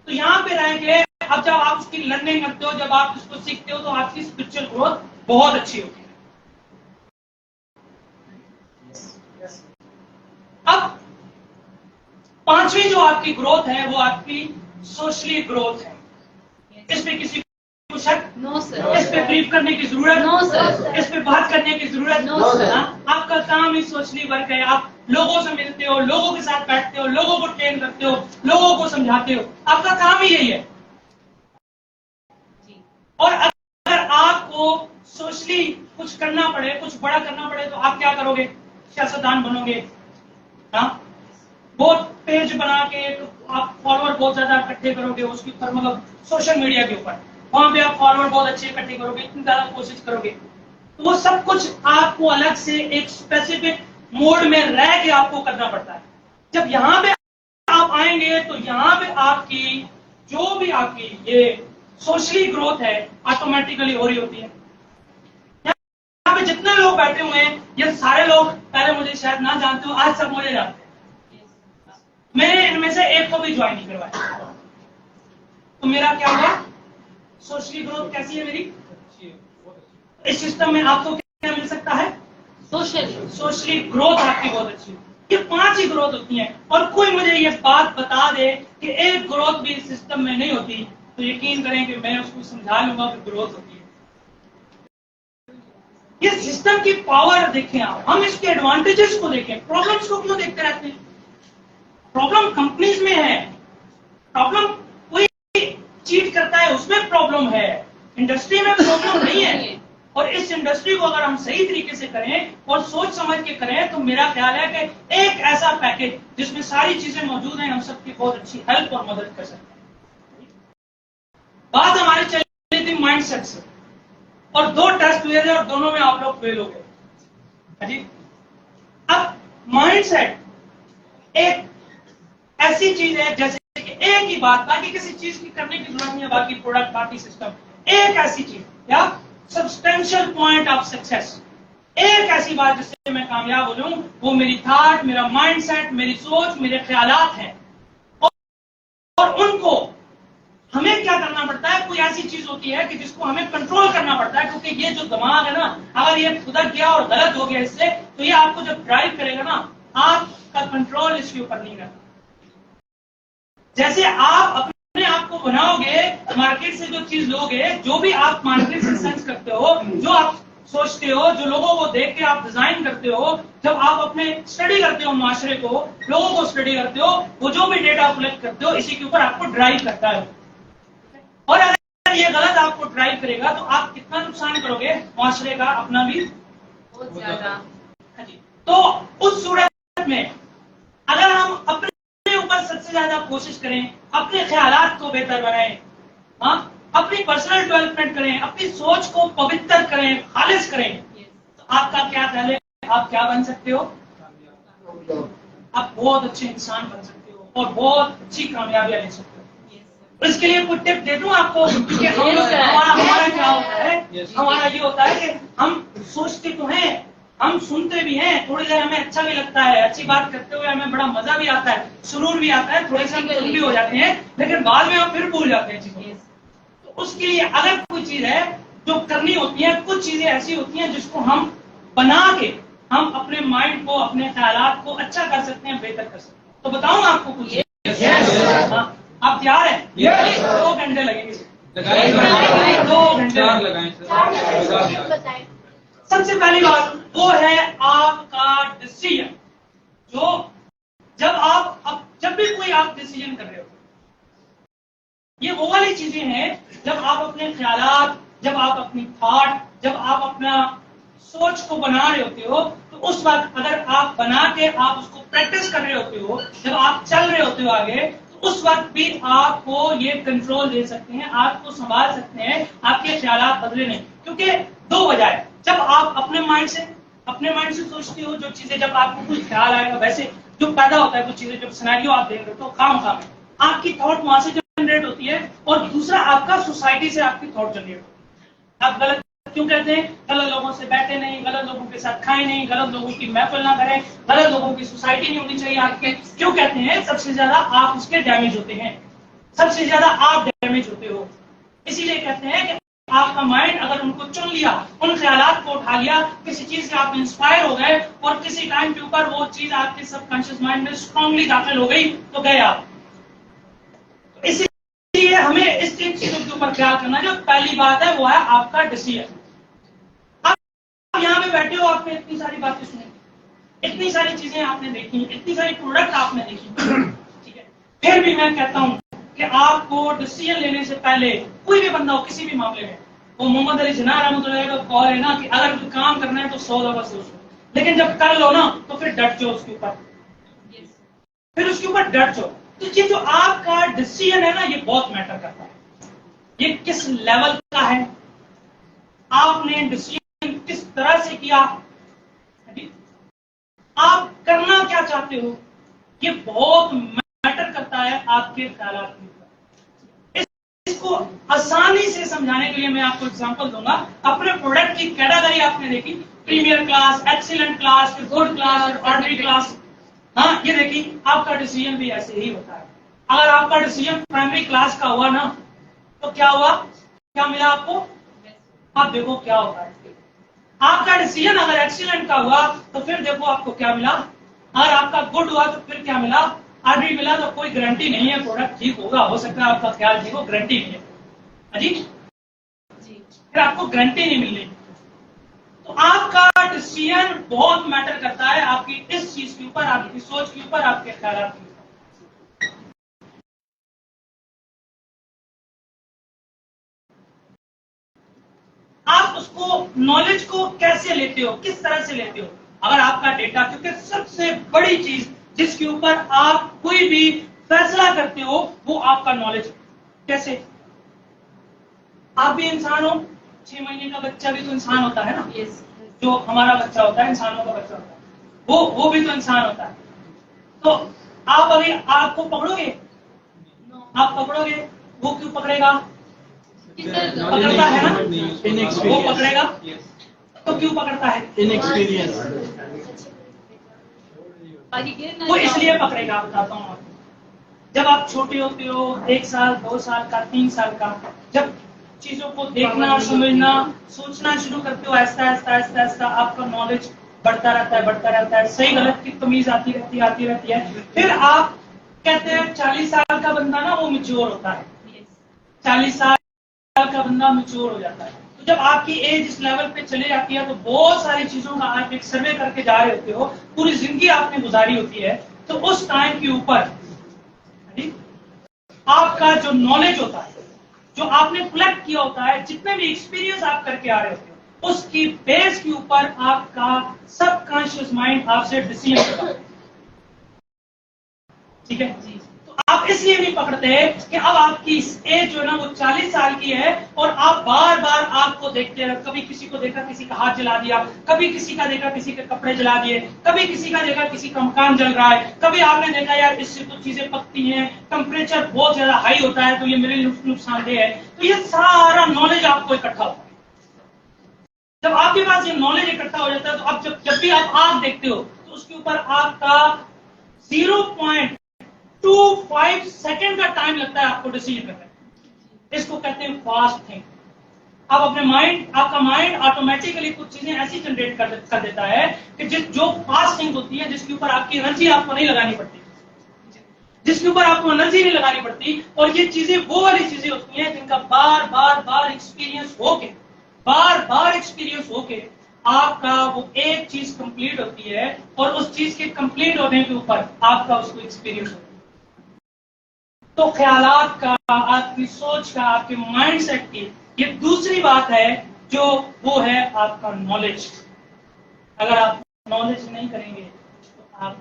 Speaker 1: तो यहाँ पे रह के अब जब आप उसकी लर्निंग करते हो, जब आप उसको सीखते हो, तो आपकी स्पिरिचुअल ग्रोथ बहुत अच्छी होती है। अब पांचवी जो आपकी ग्रोथ है वो आपकी सोशली ग्रोथ है। इसमें किसी को शक?
Speaker 2: No sir.
Speaker 1: इस पे ब्रीफ करने की जरूरत?
Speaker 2: No sir.
Speaker 1: इस पे बात करने की जरूरत?
Speaker 2: No sir.
Speaker 1: आपका काम ही सोशली वर्क है। आप लोगों से मिलते हो, लोगों के साथ बैठते हो, लोगों को ट्रेन करते हो, लोगों को समझाते हो, आपका काम ही यही है। और अगर आपको सोशली कुछ करना पड़े, कुछ बड़ा करना पड़े, तो आप क्या करोगे? सियासतदान बनोगे, हाँ बहुत पेज बना के आप फॉलोअर बहुत ज्यादा इकट्ठे करोगे उसके ऊपर, मतलब सोशल मीडिया के ऊपर, वहां पे आप फॉलोअर बहुत अच्छे इकट्ठे करोगे, इतनी ज्यादा कोशिश करोगे। तो वो सब कुछ आपको अलग से एक स्पेसिफिक मोड में रह के आपको करना पड़ता है। जब यहाँ पे आप आएंगे तो यहाँ पे आपकी जो भी आपकी ये सोशली ग्रोथ है ऑटोमेटिकली हो रही होती है। यहाँ पे जितने लोग बैठे हुए हैं, ये सारे लोग पहले मुझे शायद ना जानते हो, आज सब मुझे जानते हैं। मैंने इनमें से एक को भी ज्वाइन नहीं करवाया। तो मेरा क्या हुआ? सोशली ग्रोथ कैसी है मेरी? इस सिस्टम में आपको क्या मिल सकता है? सोशली ग्रोथ आपकी बहुत अच्छी है। ये 5 ही ग्रोथ होती है। और कोई मुझे ये बात बता दे कि एक ग्रोथ भी इस सिस्टम में नहीं होती, तो यकीन करें कि मैं उसको समझा लूंगा कि ग्रोथ होती है। ये सिस्टम की पावर देखें आप, हम इसके एडवांटेजेस को देखें, प्रॉब्लम्स को क्यों देखते रहते हैं? प्रॉब्लम कंपनीज में है, प्रॉब्लम कोई चीट करता है उसमें प्रॉब्लम है, इंडस्ट्री में प्रॉब्लम नहीं है। और इस इंडस्ट्री को अगर हम सही तरीके से करें और सोच समझ के करें, तो मेरा ख्याल है कि एक ऐसा पैकेज जिसमें सारी चीजें मौजूद हैं, हम सबकी बहुत अच्छी हेल्प और मदद कर सकते हैं। बात हमारी चली थी माइंडसेट से, और 2 टेस्ट हुए थे और दोनों में आप लोग फेल हो गए जी। अब माइंडसेट एक ऐसी चीज है जैसे कि एक ही बात, बाकी किसी चीज की करने की जरूरत नहीं है, बाकी प्रोडक्ट, बाकी सिस्टम, एक ऐसी चीज या सब्सटेंशियल पॉइंट ऑफ सक्सेस, एक ऐसी बात जिससे मैं कामयाब हो जाऊं, वो मेरी थॉट, मेरा माइंडसेट, मेरी सोच, मेरे ख्यालात हैं। और उनको हमें क्या करना पड़ता है? कोई ऐसी चीज होती है कि जिसको हमें कंट्रोल करना पड़ता है, क्योंकि ये जो दिमाग है ना, अगर ये खुदक गया और गलत हो गया इससे, तो ये आपको जब ड्राइव करेगा ना, आपका कंट्रोल इसके ऊपर नहीं रहता। जैसे आप अपने आप को बनाओगे, मार्केट से जो चीज लोगे, जो भी आप मार्केट से सेंस करते हो, जो आप सोचते हो, जो लोगों को देख के आप डिजाइन करते हो, जब आप अपने स्टडी करते हो, माशरे को, लोगों को स्टडी करते हो, वो जो भी डेटा कलेक्ट करते हो, इसी के ऊपर आपको ड्राइव करता है। और अगर ये गलत आपको ड्राइव करेगा तो आप कितना नुकसान करोगे माशरे का, अपना भी
Speaker 2: बहुत ज्यादा।
Speaker 1: तो उस सूरत में अगर हम अपने ऊपर सबसे ज्यादा कोशिश करें, अपने ख्यालात को बेहतर बनाएं, हाँ, अपनी पर्सनल डेवलपमेंट करें, अपनी सोच को पवित्र करें, खालिस करें, तो आपका क्या ख्याल है? आप क्या बन सकते हो? आप बहुत अच्छे इंसान बन सकते हो और बहुत अच्छी कामयाबियां ले सकते हो। इसके लिए कुछ टिप दे दूं आपको, क्योंकि हम लोग हमारा क्या होता है, हमारा ये होता है कि हम सोचते तो हैं, हम सुनते भी हैं, थोड़ी देर हमें अच्छा भी लगता है, अच्छी बात करते हुए हमें बड़ा मजा भी आता है, सुरूर भी आता है, थोड़े से हम भी हो जाते हैं, लेकिन बाद में हम फिर भूल जाते हैं चीजों। तो उसके लिए अगर कोई चीज है जो करनी होती है, कुछ चीजें ऐसी होती हैं जिसको हम बना के हम अपने माइंड को, अपने ख्यालात को अच्छा कर सकते हैं, बेहतर कर सकते हैं। तो बताऊं आपको कुछ? हाँ, आप तैयार हैं? 2 घंटे लगेंगे, 2 घंटे लगाएं। सबसे पहली बात वो है आपका डिसीजन। जो जब भी कोई आप डिसीजन कर रहे हो, वो वाली चीजें हैं जब आप अपने ख्यालात, जब आप अपनी थॉट, जब आप अपना सोच को बना रहे होते हो, तो उस वक्त अगर आप बना के आप उसको प्रैक्टिस कर रहे होते हो, जब आप चल रहे होते हो आगे, तो उस वक्त भी आपको ये कंट्रोल दे सकते हैं, आपको संभाल सकते हैं, आपके ख्यालात बदले नहीं। क्योंकि दो वजह है, जब आप अपने माइंड से सोचते हो जो चीजें, जब आपको कुछ ख्याल आएगा, वैसे जो पैदा होता है कुछ चीजें, जब सिनेरियो आप देख रहे हो तो काम है, आपकी थॉट वहां से जनरेट होती है, और दूसरा आपका सोसाइटी से आपकी थॉट जनरेट होती है। आप गलत क्यों कहते हैं? गलत लोगों से बैठे नहीं, गलत लोगों के साथ खाए नहीं, गलत लोगों की महफिल ना करें, गलत लोगों की सोसाइटी नहीं होनी चाहिए आपके। क्यों कहते हैं? सबसे ज्यादा आप उसके डैमेज होते हैं, सबसे ज्यादा आप डैमेज होते हो। इसीलिए कहते हैं कि आपका माइंड अगर उनको चुन लिया, उन ख्यालात को उठा लिया, किसी चीज से आप इंस्पायर हो गए और किसी टाइम के ऊपर वो चीज आपके सबकॉन्शियस माइंड में स्ट्रांगली दाखिल हो गई, तो गए आप। इसलिए हमें इस चीज के ऊपर ख्याल करना। जो पहली बात है वो है आपका डिसीजन। आप यहाँ पे बैठे हो, आपने इतनी सारी बातें सुनी, इतनी सारी चीजें आपने देखी, इतनी सारी प्रोडक्ट आपने देखी, ठीक है, फिर भी मैं कहता हूँ कि आपको डिसीजन लेने से पहले, कोई भी बंदा हो किसी भी मामले में, वो मोहम्मद अली जिन्ना रहमतुल्लाह का कॉल है ना कि अगर कोई काम करना है तो 100 दफा सोच लो, लेकिन जब कर लो ना तो फिर डट जाओ उसके ऊपर, फिर उसके ऊपर डट जाओ। तो ये जो आपका डिसीजन है ना, ये बहुत मैटर करता है। ये किस लेवल का है, आपने डिसीजन किस तरह से किया, आप करना क्या चाहते हो, ये बहुत मैटर करता है आपके ख्यालात के ऊपर। इसको आसानी से समझाने के लिए मैं आपको एग्जांपल दूंगा। अपने प्रोडक्ट की कैटेगरी आपने देखी, प्रीमियर क्लास, एक्सीलेंट क्लास, फिर गुड क्लास, फिर ऑर्डिनरी क्लास। हाँ, ये देखिए, आपका डिसीजन भी ऐसे ही होता है। अगर आपका डिसीजन प्राइमरी क्लास का हुआ ना, तो क्या हुआ, क्या मिला आपको? आप देखो क्या होता है। आपका डिसीजन अगर एक्सीलेंट का हुआ तो फिर देखो आपको क्या मिला। अगर आपका गुड हुआ तो फिर क्या मिला, ऑर्डिनरी मिला। तो कोई गारंटी नहीं है प्रोडक्ट ठीक होगा, हो सकता है आपका ख्याल ठीक हो, गारंटी नहीं है जी, फिर आपको गारंटी नहीं मिल रही। तो आपका डिसीजन बहुत मैटर करता है आपकी इस चीज के ऊपर, आपकी सोच के ऊपर, आपके ख्यालात के ऊपर। आप उसको, नॉलेज को कैसे लेते हो, किस तरह से लेते हो? अगर आपका डेटा, क्योंकि सबसे बड़ी चीज जिसके ऊपर आप कोई भी फैसला करते हो वो आपका नॉलेज। कैसे? आप भी इंसान हो, 6 महीने का बच्चा भी तो इंसान होता है ना।
Speaker 2: yes.
Speaker 1: जो हमारा बच्चा होता है, इंसानों का बच्चा होता है, वो भी तो इंसान होता है। तो आप अभी आपको पकड़ोगे, आप पकड़ोगे, वो क्यों पकड़ेगा? पकड़ता है ना, वो पकड़ेगा। तो क्यों पकड़ता है?
Speaker 3: इनएक्सपीरियंस।
Speaker 1: वो इसलिए पकड़ेगा, बताता हूँ आपको। जब आप छोटे होते हो, 1 साल, 2 साल का, 3 साल का, जब चीजों को देखना, समझना, सोचना शुरू करते हो, ऐसा ऐसा ऐसा ऐसा आपका नॉलेज बढ़ता रहता है, सही गलत की तमीज आती रहती है। फिर आप कहते हैं 40 साल का बंदा ना वो मैच्योर होता है, 40 साल का बंदा मैच्योर हो जाता है। तो जब आपकी एज इस लेवल पे चली जाती है तो बहुत सारी चीजों का आप एक सर्वे करके जा रहे होते हो, पूरी जिंदगी आपने गुजारी होती है। तो उस टाइम के ऊपर आपका जो नॉलेज होता है, जो आपने कलेक्ट किया होता है, जितने भी एक्सपीरियंस आप करके आ रहे होते हो, उसकी बेस के ऊपर आपका सबकॉन्शियस माइंड आपसे डिसीजन करता है। ठीक है जी। तो आप इसलिए नहीं पकड़ते कि अब आपकी एज जो है ना वो 40 साल की है और आप बार बार आपको देखते हैं, कभी किसी को देखा किसी का हाथ जला दिया, कभी किसी का देखा किसी के कपड़े जला दिए, कभी किसी का देखा किसी का मकान जल रहा है, कभी आपने देखा यार इससे कुछ चीजें पकती हैं, टेम्परेचर बहुत ज्यादा हाई होता है तो ये मेरे लिए नुकसानदेह है। तो ये सारा नॉलेज आपको इकट्ठा होता है। जब आपके पास ये नॉलेज इकट्ठा हो जाता है तो अब जब भी आप आग देखते हो तो उसके ऊपर आपका 0.25 सेकंड का टाइम लगता है आपको डिसीजन करने में। इसको कहते हैं फास्ट थिंक। आप अपने माइंड, आपका माइंड ऑटोमेटिकली कुछ चीजें ऐसी जनरेट कर देता है कि जो फास्ट थिंक होती है, जिसके ऊपर आपकी एनर्जी आपको नहीं लगानी पड़ती, जिसके ऊपर आपको एनर्जी नहीं लगानी पड़ती। और ये चीजें वो वाली चीजें होती हैं जिनका बार बार एक्सपीरियंस होके आपका वो एक चीज कंप्लीट होती है और उस चीज के कंप्लीट होने के ऊपर आपका उसको एक्सपीरियंस होता है। तो ख्यालात का, आपकी सोच का, आपके माइंड सेट की ये दूसरी बात है, जो वो है आपका नॉलेज। अगर आप नॉलेज नहीं करेंगे तो आप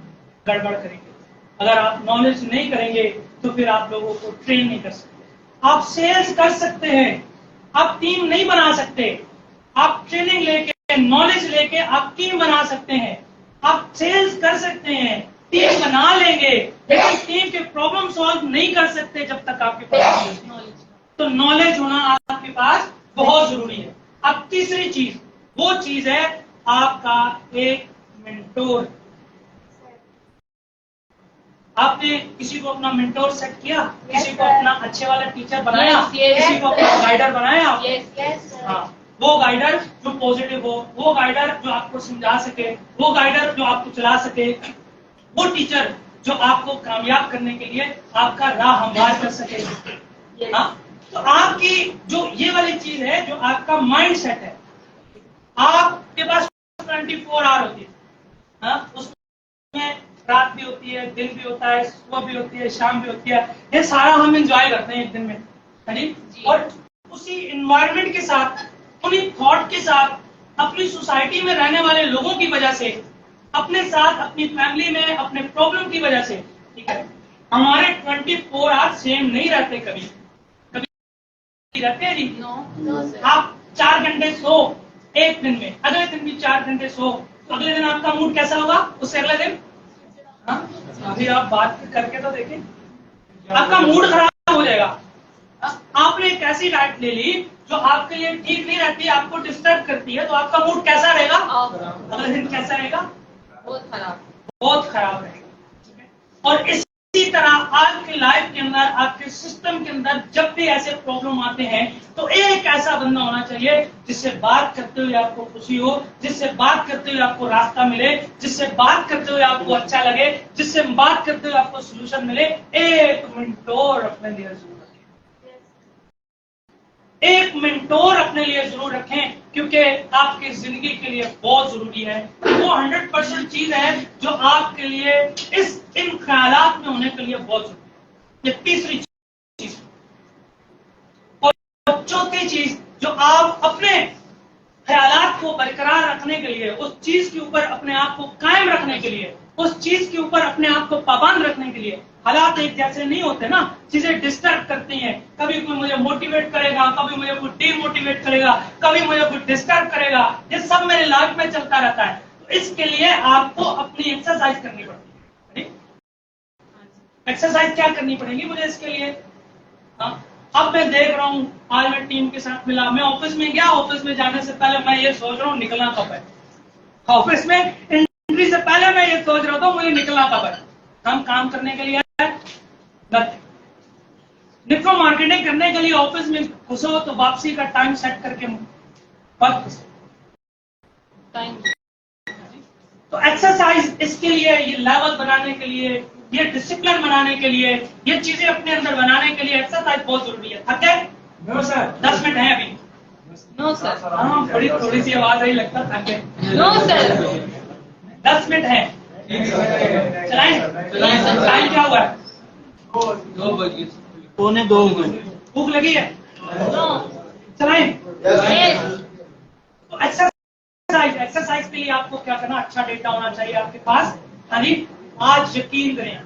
Speaker 1: गड़बड़ करेंगे। अगर आप नॉलेज नहीं करेंगे तो फिर आप लोगों को ट्रेन नहीं कर सकते। आप सेल्स कर सकते हैं, आप टीम नहीं बना सकते। आप ट्रेनिंग लेके, नॉलेज लेके आप टीम बना सकते हैं। आप सेल्स कर सकते हैं, टीम बना लेंगे, लेकिन टीम के प्रॉब्लम सॉल्व नहीं कर सकते जब तक आपके पास
Speaker 2: नॉलेज।
Speaker 1: तो नॉलेज होना आपके पास बहुत जरूरी है। अब तीसरी चीज, वो चीज है आपका एक मेंटोर। आपने किसी को अपना मेंटोर सेट किया, किसी को अपना अच्छे वाला टीचर बनाया, किसी को अपना गाइडर बनाया। हाँ, वो गाइडर जो पॉजिटिव हो, वो गाइडर जो आपको समझा सके, वो गाइडर जो आपको चला सके, वो टीचर जो आपको कामयाब करने के लिए आपका राह हमवार कर सके। हाँ, तो आपकी जो ये वाली चीज है, जो आपका माइंड सेट है, आपके पास 24 आवर होती है। हाँ, उसमें रात भी होती है, दिन भी होता है, सुबह भी होती है, शाम भी होती है। ये सारा हम एंजॉय करते हैं एक दिन में, है नी? और उसी एनवायरनमेंट के साथ, उन्हीं थॉट के साथ, अपनी सोसाइटी में रहने वाले लोगों की वजह से, अपने साथ, अपनी फैमिली में, अपने प्रॉब्लम की वजह से, ठीक है, हमारे 24 आवर सेम नहीं रहते। कभी कभी रहते हैं जी।
Speaker 2: No sir.
Speaker 1: आप 4 घंटे सो एक दिन में, अगले दिन भी 4 घंटे सो, तो अगले दिन आपका मूड कैसा होगा? उससे अगले दिन अभी आप बात करके तो देखें, आपका मूड खराब हो जाएगा। आपने एक ऐसी डाइट ले ली जो आपके लिए ठीक नहीं रहती, आपको डिस्टर्ब करती है, तो आपका मूड कैसा रहेगा? अगले दिन कैसा रहेगा?
Speaker 2: बहुत खराब।
Speaker 1: बहुत खराब रहेगा। और इसी तरह आपकी लाइफ के अंदर, आपके सिस्टम के अंदर जब भी ऐसे प्रॉब्लम आते हैं, तो एक ऐसा बंदा होना चाहिए जिससे बात करते हुए आपको खुशी हो, जिससे बात करते हुए आपको रास्ता मिले, जिससे बात करते हुए आपको अच्छा लगे, जिससे बात करते हुए आपको सोल्यूशन मिले। एक मेंटोर अपने लिए जरूर रखें, एक मेंटोर अपने लिए जरूर रखें, क्योंकि आपकी जिंदगी के लिए बहुत जरूरी है। वो 100% चीज है जो आपके लिए इन ख्यालात में होने के लिए बहुत जरूरी है। ये तीसरी चीज। और चौथी चीज, जो आप अपने ख्यालात को बरकरार रखने के लिए, उस चीज के ऊपर अपने आप को कायम रखने के लिए, उस चीज के ऊपर अपने आप को पाबंद रखने के लिए, हालात एक जैसे नहीं होते ना, चीजें डिस्टर्ब करती हैं। कभी कोई मुझे मोटिवेट करेगा, कभी मुझे कोई डीमोटिवेट करेगा, कभी मुझे कोई डिस्टर्ब करेगा, ये सब मेरे लाइफ में चलता रहता है। तो इसके लिए आपको अपनी एक्सरसाइज करनी पड़ती है। एक्सरसाइज क्या करनी पड़ेगी मुझे इसके लिए? हाँ, अब मैं देख रहा हूँ, आज मैं टीम के साथ मिला, मैं ऑफिस में गया, ऑफिस में जाने से पहले मैं ये सोच रहा हूँ निकलना कब है। ऑफिस में एंट्री से पहले मैं ये सोच रहा था मुझे निकलना कब है। हम काम करने के लिए निको मार्केटिंग करने के लिए ऑफिस में घुसो तो वापसी का टाइम सेट करके वक्त
Speaker 2: टाइम।
Speaker 1: तो एक्सरसाइज इसके लिए, ये लेवल बनाने के लिए, ये डिसिप्लिन बनाने के लिए, ये चीजें अपने अंदर बनाने के लिए एक्सरसाइज बहुत जरूरी है। थक गए? No sir. 10 मिनट है अभी।
Speaker 2: No sir.
Speaker 1: हाँ, थोड़ी सी आवाज आई, लगता थक गए।
Speaker 2: No sir.
Speaker 1: 10 मिनट है, चलाएं? टाइम क्या हुआ है?
Speaker 3: 2:45।
Speaker 1: भूख लगी है?
Speaker 2: नो।
Speaker 1: चलाएं?
Speaker 2: यस।
Speaker 1: तो एक्सरसाइज के लिए आपको क्या करना? अच्छा डेटा होना चाहिए आपके पास। हाँ जी, आज यकीन करें,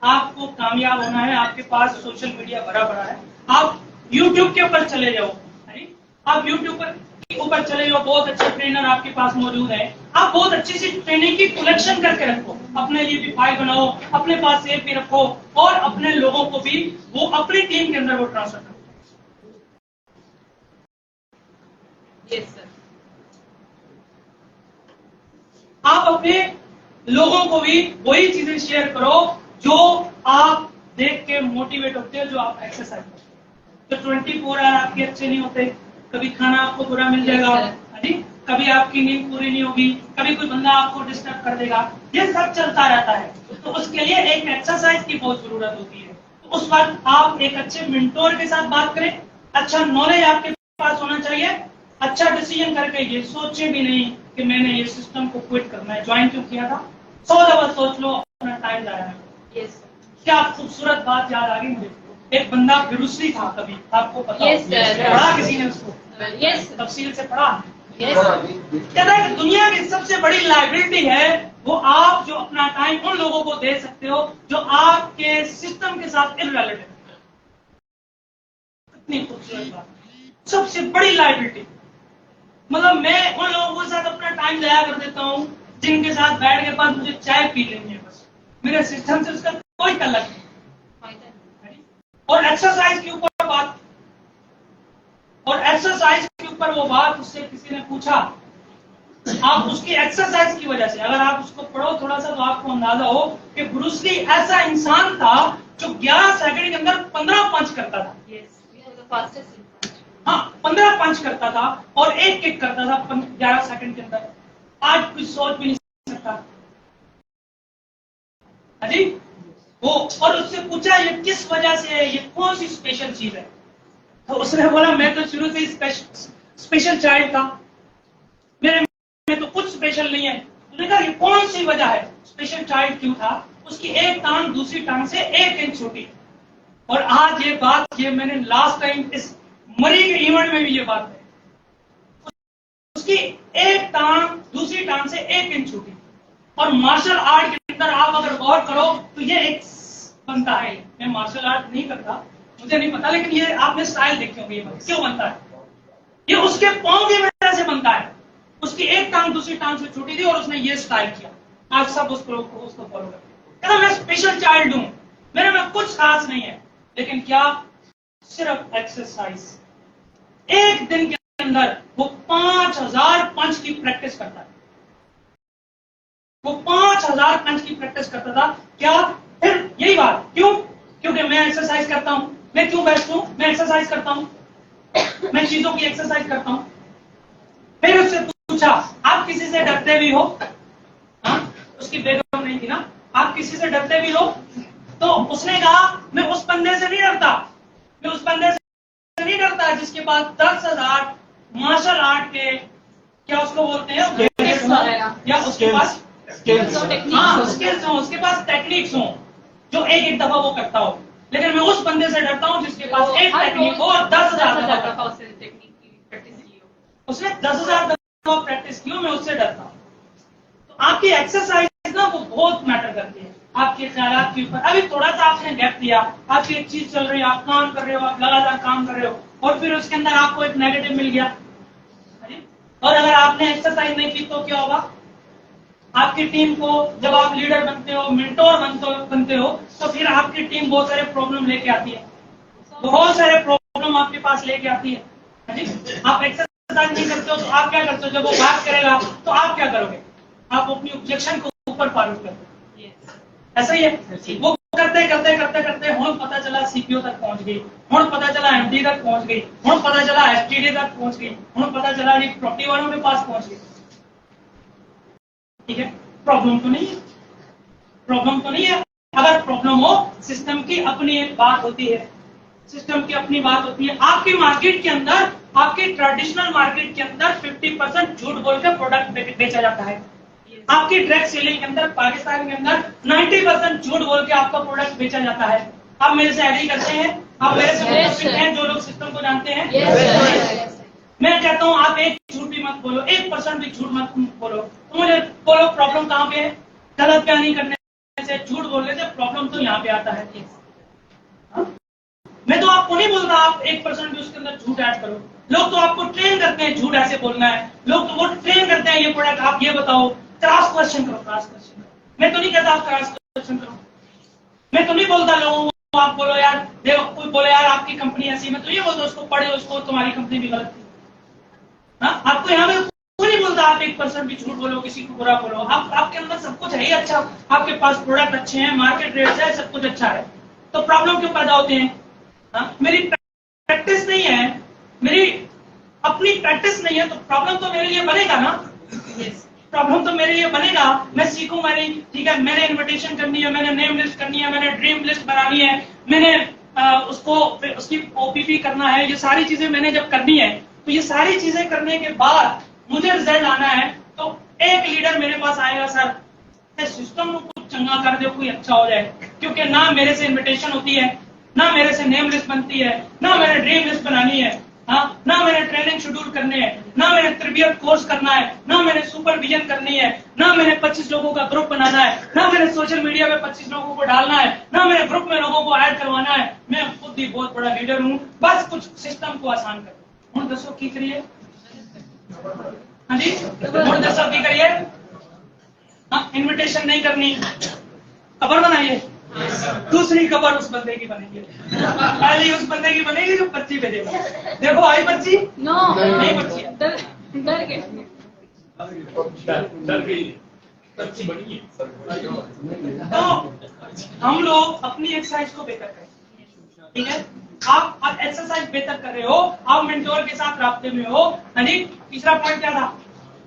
Speaker 1: आपको कामयाब होना है, आपके पास सोशल मीडिया भरा भरा है। आप YouTube के ऊपर चले जाओ, आप YouTube के ऊपर चले जाओ, बहुत अच्छे ट्रेनर आपके पास मौजूद है। आप बहुत अच्छी सी ट्रेनिंग की कलेक्शन करके रखो, अपने लिए भी फाइल बनाओ, अपने पास सेव भी रखो, और अपने लोगों को भी वो अपनी टीम के अंदर वो ट्रांसफर करो।
Speaker 2: Yes sir.
Speaker 1: आप अपने लोगों को भी वही चीजें शेयर करो जो आप देख के मोटिवेट होते हो, जो आप एक्सरसाइज करते हो। तो 24 आवर आपके अच्छे नहीं होते, कभी खाना आपको बुरा मिल जाएगा, जी, कभी आपकी नींद पूरी नहीं होगी, कभी कोई बंदा आपको डिस्टर्ब कर देगा, ये सब चलता रहता है। तो उसके लिए एक एक्सरसाइज की बहुत जरूरत होती है। तो उस वक्त आप एक अच्छे मेंटोर के साथ बात करें, अच्छा नॉलेज आपके पास होना चाहिए, अच्छा डिसीजन करके ये सोचे भी नहीं कि मैंने ये सिस्टम को क्विट करना है, ज्वाइन क्यों किया था। 100 दफा सोच लो, अपना टाइम जाया है।
Speaker 2: यस।
Speaker 1: क्या खूबसूरत बात याद आ गई मुझे। एक बंदा ब्रूस ली था कभी, आपको पता
Speaker 2: Yes,
Speaker 1: होगा।
Speaker 2: sir.
Speaker 1: पढ़ा किसी ने उसको?
Speaker 2: Yes.
Speaker 1: तफसील से पढ़ा?
Speaker 2: Yes.
Speaker 1: कहता है कि दुनिया की सबसे बड़ी लाइबिलिटी है वो आप जो अपना टाइम उन लोगों को दे सकते हो जो आपके सिस्टम के साथ इररिलेवेंट है। कितनी खूबसूरत बात, सबसे बड़ी लाइबिलिटी। मतलब मैं उन लोगों के साथ अपना टाइम जाया कर देता हूँ जिनके साथ बैठ के बाद मुझे चाय पी लेनी है, बस मेरे सिस्टम से उसका कोई तल्लक नहीं। और एक्सरसाइज के ऊपर बात, और एक्सरसाइज के ऊपर वो बात, उससे किसी ने पूछा, आप उसकी एक्सरसाइज की वजह से अगर आप उसको पढ़ो थोड़ा सा तो आपको अंदाजा हो कि ब्रूस ली ऐसा इंसान था जो 11 सेकंड के अंदर 15 पंच करता था।
Speaker 2: Yes. We are the fastest in.
Speaker 1: हाँ, 15 पंच करता था और एक किक करता था 11 सेकंड के अंदर। आज कोई सोच भी नहीं सकता। जी वो, और उससे पूछा ये किस वजह से है, ये कौन सी स्पेशल चीज है? तो उसने बोला मैं तो शुरू से ही स्पेशल चाइल्ड था, मेरे में तो कुछ स्पेशल नहीं है। उसने कहा ये कौन सी वजह है, स्पेशल चाइल्ड क्यों था? उसकी एक टांग दूसरी टांग से 1 इंच छोटी। और आज ये बात, ये मैंने लास्ट टाइम इस मरी के इवेंट में भी ये बात है, उसकी एक टांग दूसरी टांग से 1 इंच छोटी। और मार्शल आर्ट के अंदर आप अगर गौर करो तो ये एक बनता है। मैं मार्शल आर्ट नहीं करता, मुझे नहीं पता, लेकिन ये आपने स्टाइल देखे होंगे, ये क्यों बनता है? ये उसके पांव की वजह से बनता है। उसकी एक टांग दूसरी टांग से छोटी थी और उसने ये स्टाइल किया। आज सब उसको फॉलो करते हैं। कहता मैं स्पेशल चाइल्ड हूं, मेरे में कुछ खास नहीं है, लेकिन क्या? सिर्फ एक्सरसाइज। एक दिन के अंदर वो 5000 पंच की प्रैक्टिस करता है। वो 5000 पंच की प्रैक्टिस करता था। क्या? फिर यही बात, क्यों? क्योंकि मैं एक्सरसाइज करता हूं। मैं क्यों बेस्ट हूं? मैं एक्सरसाइज करता हूं, मैं चीजों की एक्सरसाइज करता हूं। फिर उससे पूछा आप किसी से डरते भी हो? हाँ, उसकी बेगम नहीं थी ना। आप किसी से डरते भी हो? तो उसने कहा मैं उस बंदे से नहीं डरता, मैं उस बंदे से नहीं डरता जिसके पास 10,000 मार्शल आर्ट के, क्या उसको बोलते हैं, या उसके पास हाँ स्किल्स हो, उसके पास टेक्निक्स हो जो एक दफा वो करता हो। लेकिन मैं उस बंदे से डरता हूँ जिसके पास एक टेक्निक हो और 10,000 दफा उसने 10,000 दफा प्रैक्टिस की हो, मैं उससे डरता हूँ। तो आपकी एक्सरसाइज ना वो बहुत मैटर करती है आपके ख्यालात के ऊपर। अभी थोड़ा सा आपने गैप दिया, आपकी एक चीज चल रही है, आप काम कर रहे हो, आप लगातार काम कर रहे हो, और फिर उसके अंदर आपको एक नेगेटिव मिल गया, और अगर आपने एक्सरसाइज नहीं की तो क्या होगा? आपकी टीम को, जब आप लीडर बनते हो, मेंटोर बनते हो, तो फिर आपकी टीम बहुत सारे प्रॉब्लम लेके आती है, बहुत सारे प्रॉब्लम आपके पास लेके आती है। आप एक्सरसाइज नहीं करते हो तो आप क्या करते हो? जब वो बात करेगा तो आप क्या करोगे? आप अपनी ऑब्जेक्शन को ऊपर पारित करते हो। ऐसा ही है। वो करते करते करते करते हुण पता चला सीपीओ तक पहुंच गई, हुण पता चला एमडी तक पहुंच गई, हुण पता चला एसटीडी तक पहुंच गई, हुण पता चला जी प्रॉपर्टी वालों के पास पहुंच गई। ठीक है, प्रॉब्लम तो नहीं है, प्रॉब्लम तो नहीं है। अगर प्रॉब्लम हो, सिस्टम की अपनी एक बात होती है, सिस्टम की अपनी बात होती है। आपकी मार्केट के अंदर, आपके ट्रेडिशनल मार्केट के अंदर 50% झूठ बोल के प्रोडक्ट बेचा जाता है। आपकी डायरेक्ट सेलिंग के अंदर, पाकिस्तान के अंदर 90% झूठ बोल के आपका प्रोडक्ट बेचा जाता है। आप मेरे से एग्री करते हैं? आप मेरे से मुतफिक हैं जो लोग सिस्टम को जानते हैं? मैं कहता हूं आप एक झूठ भी मत बोलो, 1% भी झूठ मत बोलो। तो मुझे बोलो प्रॉब्लम कहां पे है? गलत बयानी करने से, झूठ बोलने से प्रॉब्लम तो यहाँ पे आता है। मैं तो आपको नहीं बोलता आप 1% भी उसके अंदर झूठ ऐड करो। लोग तो आपको ट्रेन करते हैं झूठ ऐसे बोलना है, लोग तो वो ट्रेन करते हैं ये प्रोडक्ट आप ये बताओ, क्रॉस क्वेश्चन करो, क्रॉस क्वेश्चन। मैं तो नहीं कहता आप क्रॉस क्वेश्चन करो, मैं तो नहीं बोलता लोगों को आप बोलो यार, देखो कोई बोले यार आपकी कंपनी ऐसी, मैं तो ये बोलता उसको पढ़े, उसको तुम्हारी कंपनी भी गलत थी। हाँ, आपको यहाँ पे कोई नहीं बोलता आप 1% भी झूठ बोलो, किसी को बुरा बोलो। आप आपके अंदर सब कुछ है ही अच्छा, आपके पास प्रोडक्ट अच्छे हैं, मार्केट रेट है, सब कुछ अच्छा है, तो प्रॉब्लम क्यों पैदा होते हैं? हाँ, मेरी प्रैक्टिस नहीं है, मेरी अपनी प्रैक्टिस नहीं है, तो प्रॉब्लम तो मेरे लिए बनेगा ना। प्रॉब्लम तो मेरे लिए बनेगा। मैं सीखूंगा नहीं, ठीक है, मैंने इन्विटेशन करनी है, मैंने नेम लिस्ट करनी है, मैंने ड्रीम लिस्ट बनानी है, मैंने उसको उसकी ओपीपी करना है, ये सारी चीजें मैंने जब करनी है, तो ये सारी चीजें करने के बाद मुझे रिजल्ट आना है, तो एक लीडर मेरे पास आएगा, सर सिस्टम को कुछ चंगा कर दो, कोई अच्छा हो जाए, क्योंकि ना मेरे से इन्विटेशन होती है, ना मेरे से नेम लिस्ट बनती है, ना मैंने ड्रीम लिस्ट बनानी है, हाँ, ना मैंने ट्रेनिंग शेड्यूल करने हैं, ना मैंने तरबियत कोर्स करना है, ना मैंने सुपरविजन करनी है, ना मैंने 25 लोगों का ग्रुप बनाना है, ना मैंने सोशल मीडिया पे 25 लोगों को डालना है, ना मैंने ग्रुप में लोगों को ऐड करवाना है। मैं खुद ही बहुत बड़ा लीडर हूँ, बस कुछ सिस्टम को आसान कर दो। हूँ दसो की करिए, हाँ जी, हूँ दसो की करिए। हाँ, इन्विटेशन नहीं करनी, खबर बनाइए, दूसरी खबर उस बंदे की बनेगी, पहली उस बंदे की बनेगी जो पर्ची भेजेगा। देखो आई पर्ची,
Speaker 2: नो
Speaker 1: नहीं पर्ची है,
Speaker 2: डर गए
Speaker 3: डर गई पर्ची बनी है।
Speaker 1: तो हम लोग अपनी एक्सरसाइज को बेहतर करें, ठीक है। आप एक्सरसाइज बेहतर कर रहे हो, आप मेंटोर के साथ राब्ते में हो। हाँ जी, तीसरा पॉइंट क्या था?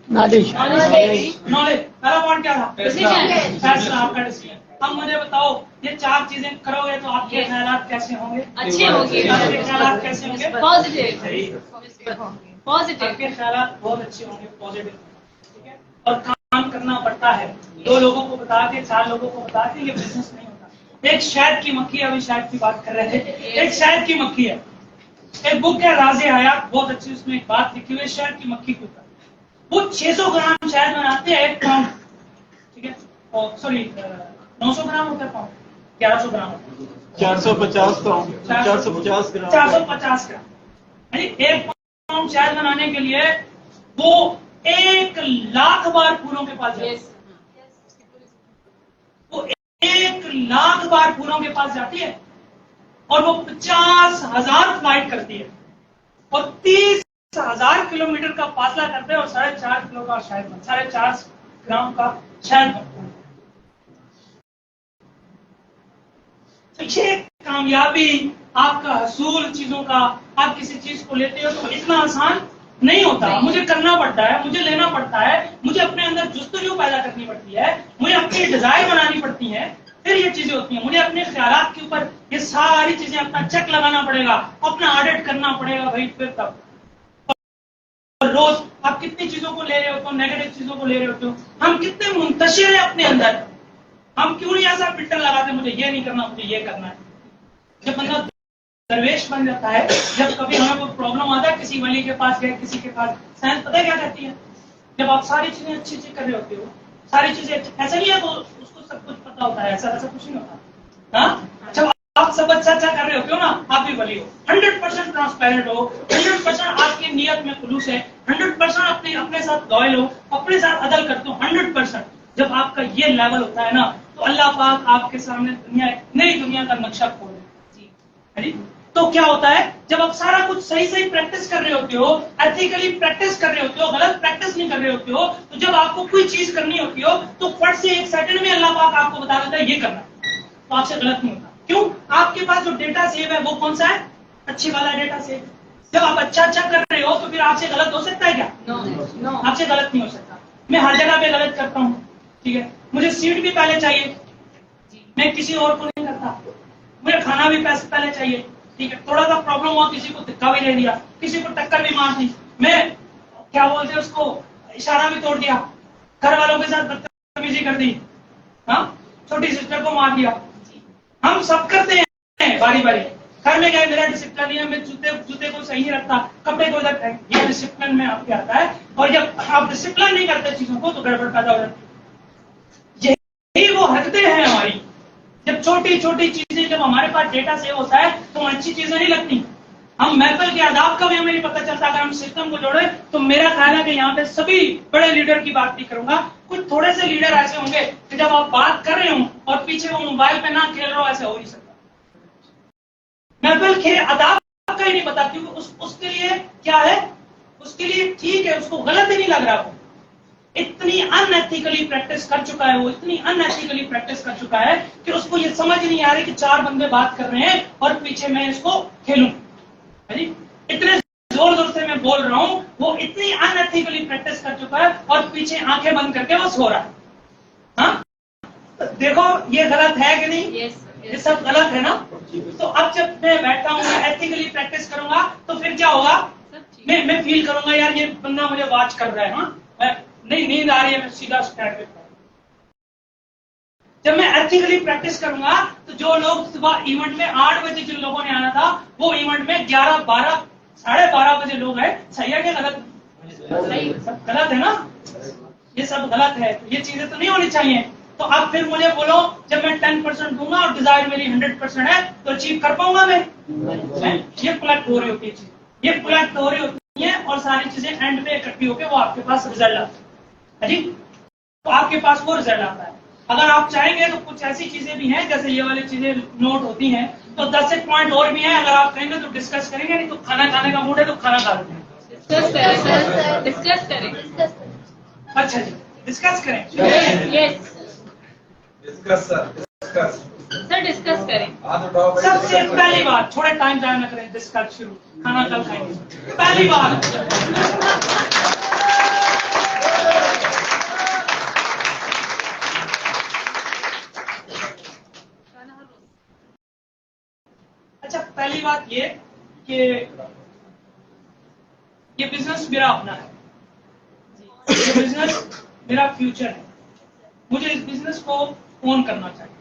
Speaker 1: नॉलेज। पहला पॉइंट क्या था? फैसला, आपका डिसीजन। अब मुझे बताओ, ये 4 चीजें करोगे तो आपके ख्यालात कैसे होंगे?
Speaker 2: अच्छे होंगे।
Speaker 1: आपके ख्यालात कैसे होंगे?
Speaker 2: पॉजिटिव
Speaker 1: आपके ख्यालात बहुत अच्छे होंगे, पॉजिटिव, ठीक है। और काम करना पड़ता है। 2 लोगों को बता के, 4 लोगों को बता के ये बिजनेस नहीं होता। एक शहद की मक्खी, अभी शहद की बात कर रहे थे, एक शहद की मक्खी है, एक बुक है राज़े हयात, बहुत अच्छी, उसमें एक बात लिखी हुई है शहद की मक्खी के ऊपर। वो 600 ग्राम शहद बनाते हैं 1 पाउंड, ठीक है, और सॉरी 900 ग्राम होता है पाउंड, 1100 ग्राम,
Speaker 3: 450 पाउंड, 450 ग्राम,
Speaker 1: 450 ग्राम, यानी 1 पाउंड शहद बनाने के लिए वो 1 लाख बार फूलों के पास जाती है। वो 1 लाख बार फूलों के पास जाती है और वो 50,000 फ्लाइट करती है और 30,000 किलोमीटर का फासला करते हैं और 4.5 किलो का शहद, 4.5 ग्राम का शहद बनता है। तो ये कामयाबी, आपका हसूल चीजों का, आप किसी चीज को लेते हो तो इतना आसान नहीं होता। मुझे करना पड़ता है, मुझे लेना पड़ता है, मुझे अपने अंदर जुस्तजू पैदा करनी पड़ती है, मुझे अपनी डिजायर बनानी पड़ती है, फिर ये चीजें होती हैं। मुझे अपने ख्यालात के ऊपर ये सारी चीजें अपना चेक लगाना पड़ेगा, अपना ऑडिट करना पड़ेगा भाई, फिर तब। और रोज आप कितनी चीजों को ले रहे होते हो, नेगेटिव चीजों को ले रहे होते हो, हम कितने मुंतशिर हैं अपने अंदर, हम क्यों नहीं ऐसा फिल्टर लगाते, मुझे ये नहीं करना, मुझे ये करना है। जब बंदा दरवेश बन जाता है, जब कभी हमें कोई प्रॉब्लम आता है, किसी वली के पास गए, किसी के पास, साइंस पता है क्या कहती है? जब आप सारी चीजें अच्छी अच्छी कर रहे होते हो, सारी चीजें ऐसा नहीं है तो उसको सब कुछ पता होता है, ऐसा कुछ नहीं होता। हाँ, जब आप सब अच्छा कर रहे होते हो ना, आप भी वली हो, 100% ट्रांसपेरेंट हो, 100% आपकी नीयत में खुलूस है, 100% अपने साथ लॉयल हो, अपने साथ अदल करते हो 100%। जब आपका ये लेवल होता है ना, तो अल्लाह पाक आपके सामने नई दुनिया का नक्शा खोल जी। तो क्या होता है, जब आप सारा कुछ सही सही प्रैक्टिस कर रहे होते हो, एथिकली प्रैक्टिस कर रहे होते हो, गलत प्रैक्टिस नहीं कर रहे होते हो, तो जब आपको कोई चीज करनी होती हो तो फट से 1 सेकंड में अल्लाह पाक आपको बता देता है ये करना, तो आपसे गलत नहीं होता। क्यों? आपके पास जो डेटा सेव है वो कौन सा है? अच्छी वाला डेटा सेव। जब आप अच्छा कर रहे हो तो फिर आपसे गलत हो सकता है क्या? नो, आपसे गलत नहीं हो सकता। मैं हर जगह पे गलत करता हूँ, ठीक है, मुझे सीट भी पहले चाहिए, मैं किसी और को नहीं करता, मुझे खाना भी पहले चाहिए, ठीक है, थोड़ा सा प्रॉब्लम हुआ, किसी को धक्का भी दे दिया, किसी को टक्कर भी मार दी, मैं क्या बोलते हैं उसको, इशारा भी तोड़ दिया, घर वालों के साथ बदतमीजी कर दी, हाँ, छोटी सिस्टर को मार दिया, हम सब करते हैं बारी बारी। घर में क्या मेरा डिसिप्लिन है, मैं जूते को सही नहीं रखता, कपड़े को उधर फेंक, ये डिसिप्लिन में आपके आता है। और जब आप डिसिप्लिन नहीं करते चीजों को तो गड़बड़ पैदा हो जाती है। यही वो हरकतें हैं हमारी। जब छोटी छोटी चीजें, जब हमारे पास डेटा सेव होता है तो अच्छी चीजें नहीं लगती। हम महफिल के आदाब का भी हमें नहीं पता चलता। अगर हम सिस्टम को जोड़े तो मेरा ख्याल है कि यहाँ पे सभी बड़े लीडर की बात नहीं करूंगा, कुछ थोड़े से लीडर ऐसे होंगे कि जब आप बात कर रहे हो और पीछे वो मोबाइल पे ना खेल रहे हो, ऐसे हो नहीं सकता। महफिल के आदाब का ही नहीं पता, क्योंकि उसके लिए क्या है, उसके लिए ठीक है, उसको गलत ही नहीं लग रहा। वो इतनी अनएथिकली प्रैक्टिस कर चुका है, वो इतनी अनएथिकली प्रैक्टिस कर चुका है कि उसको ये समझ नहीं आ रही कि 4 बंदे बात कर रहे हैं और पीछे मैं इसको खेलूं। इतने जोर जोर से मैं बोल रहा हूं, वो इतनी अनएथिकली प्रैक्टिस कर चुका है और पीछे आंखें बंद करके वो सो रहा है। हाँ, देखो ये गलत है कि नहीं? ये सब गलत है ना। तो अब जब मैं बैठा हूँ, मैं एथिकली प्रैक्टिस करूंगा तो फिर क्या होगा, मैं फील करूंगा यार ये बंदा मुझे वॉच कर रहा है। हाँ, नहीं नींद आ रही है, मैं सीधा स्टैंड पे जब मैं एथिकली प्रैक्टिस करूंगा तो जो लोग सुबह इवेंट में 8 बजे जिन लोगों ने आना था वो इवेंट में 11, 12, 12:30 बजे लोग हैं। सही है क्या गलत? गलत है ना? ये सब गलत है। ये चीजें तो नहीं होनी चाहिए। तो आप फिर मुझे बोलो, जब मैं 10% दूंगा और डिजायर मेरी 100% है तो अचीव कर पाऊंगा मैं? ये प्लट हो रही होती है चीज, ये प्लट हो रही होती है और सारी चीजें एंड पे इकट्ठी होकर वो आपके पास रिजल्ट आता है जी। तो आपके पास वो रिजल्ट आता है। अगर आप चाहेंगे तो कुछ ऐसी चीजें भी हैं, जैसे ये वाली चीजें नोट होती हैं, तो 10 एक पॉइंट और भी हैं। अगर आप कहेंगे तो डिस्कस करेंगे, नहीं तो खाना खाने का मूड है तो खाना खा लेते हैं।
Speaker 2: डिस्कस करें।
Speaker 1: अच्छा जी, डिस्कस करें।
Speaker 2: यस
Speaker 4: डिस्कस
Speaker 2: सर, डिस्कस करें।
Speaker 1: सबसे पहली बात, थोड़ा टाइम जाया ना करें, डिस्कस शुरू, खाना कल खाएंगे। पहली बात, अच्छा पहली बात ये कि ये बिजनेस मेरा अपना है, ये बिजनेस मेरा फ्यूचर है। मुझे इस बिजनेस को ओन करना चाहिए।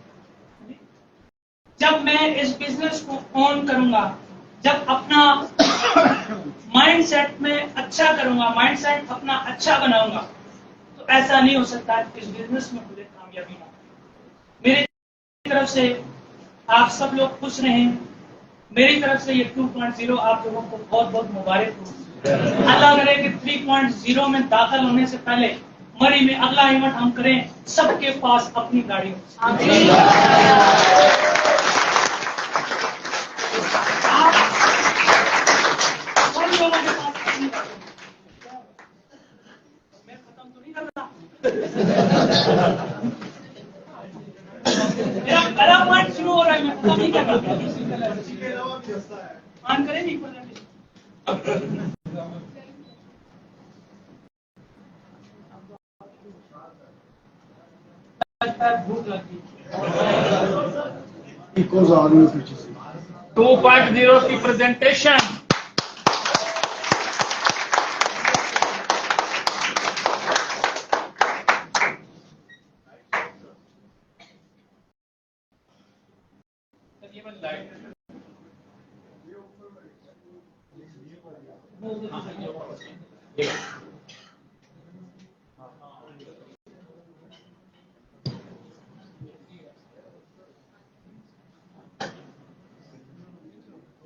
Speaker 1: जब मैं इस बिजनेस को ओन करूंगा, जब अपना माइंडसेट में अच्छा करूंगा, माइंडसेट अपना अच्छा बनाऊंगा, तो ऐसा नहीं हो सकता कि इस बिजनेस में मुझे कामयाबी ना मिले। मेरी तरफ से आप सब लोग खुश रहें। मेरी तरफ से ये 2.0 आप लोगों को बहुत बहुत मुबारक हो। अल्लाह करे कि 3.0 में दाखिल होने से पहले मरी में अगला इवेंट हम करें, सबके पास अपनी गाड़ी हो। लोगों के पास अपनी गाड़ी हो। मैं खत्म तो नहीं कर रहा। मेरा पहला पॉइंट शुरू हो रहा है, मैं खत्म नहीं कर रहा। ऑन करें नहीं भूख लगी।
Speaker 3: 2.0 की प्रेजेंटेशन।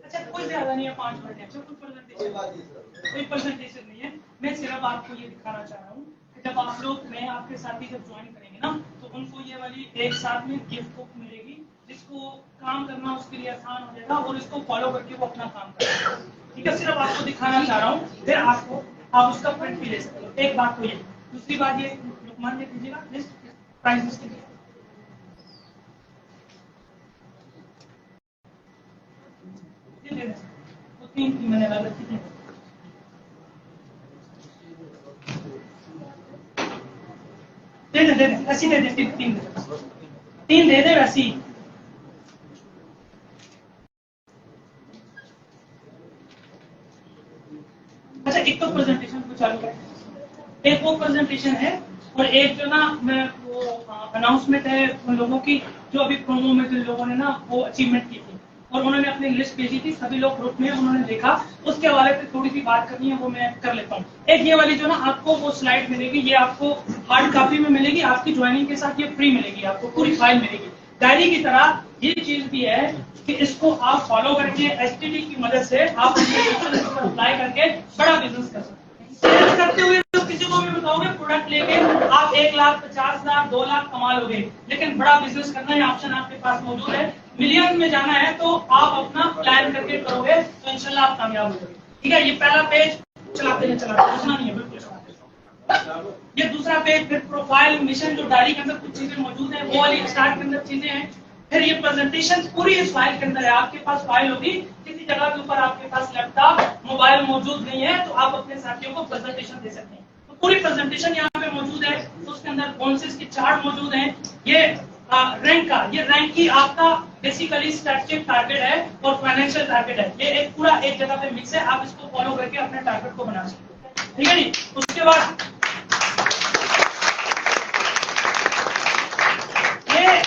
Speaker 1: अच्छा कोई ज्यादा नहीं है, 5 मिनट है। कोई प्रेजेंटेशन नहीं है। मैं सिर्फ आपको ये दिखाना चाह रहा हूँ कि जब आप लोग, मैं आपके साथी जब ज्वाइन करेंगे ना, तो उनको ये वाली एक साथ में गिफ्ट बुक मिलेगी, जिसको काम करना उसके लिए आसान हो जाएगा और इसको फॉलो करके वो अपना काम करेगा। ठीक है, सिर्फ आपको दिखाना चाह रहा हूँ, फिर आपको आप उसका प्रिंट भी ले सकते हो। एक बात तो ये। दूसरी बात ये, लुकमान देख लीजिएगा लिस्ट, प्राइस लिस्ट कीजिए। तीन की मैंने गलत की। दे दे ऐसी दे दे, तीन दे दे वैसी। अच्छा एक तो प्रेजेंटेशन को चालू करें, एक वो प्रेजेंटेशन है और एक जो ना मैं वो अनाउंसमेंट है उन लोगों की जो अभी प्रोमो में जिन लोगों ने ना वो अचीवमेंट की थी और उन्होंने अपनी लिस्ट भेजी थी, सभी लोग ग्रुप में उन्होंने देखा, उसके हवाले पे थोड़ी सी बात करनी है, वो मैं कर लेता हूँ। एक ये वाली जो ना आपको वो स्लाइड मिलेगी, ये आपको हार्ड कॉपी में मिलेगी, आपकी ज्वाइनिंग के साथ ये फ्री मिलेगी, आपको पूरी फाइल मिलेगी डायरी की तरह। ये चीज भी है कि इसको आप फॉलो करके एसटीडी की मदद से आप अप्लाई करके बड़ा बिजनेस कर सकते हैं। सेल्स करते हुए तो किसी को भी बताओगे प्रोडक्ट लेके आप 1,50,000 2 लाख कमा लोगे, लेकिन बड़ा बिजनेस करना है, ऑप्शन आपके पास मौजूद है। मिलियन में जाना है तो आप अपना प्लान करके करोगे तो इंशाल्लाह आप कामयाब हो जाओगे। ठीक है, ये पहला पेज चलाते हैं, पूछना नहीं है, बिल्कुल चलाते। ये दूसरा पेज, फिर प्रोफाइल, मिशन, जो डायरी के अंदर कुछ चीजें मौजूद है, वो वाली स्टार्ट के अंदर चीजें हैं। फिर ये प्रेजेंटेशन पूरी इस फाइल के अंदर है, आपके पास फाइल होगी, किसी जगह के ऊपर आपके पास लैपटॉप मोबाइल मौजूद नहीं है तो आप अपने साथियों को प्रेजेंटेशन दे सकते हैं। तो पूरी प्रेजेंटेशन यहाँ पे मौजूद है, तो उसके अंदर बोनसेस की चार्ट मौजूद है। ये रैंक का, ये रैंक की आपका बेसिकली स्ट्रेटजिक टारगेट है और फाइनेंशियल टारगेट है, ये एक पूरा एक जगह पे मिक्स है। आप इसको फॉलो करके अपने टारगेट को बना सकते हैं। ठीक है जी। उसके बाद ये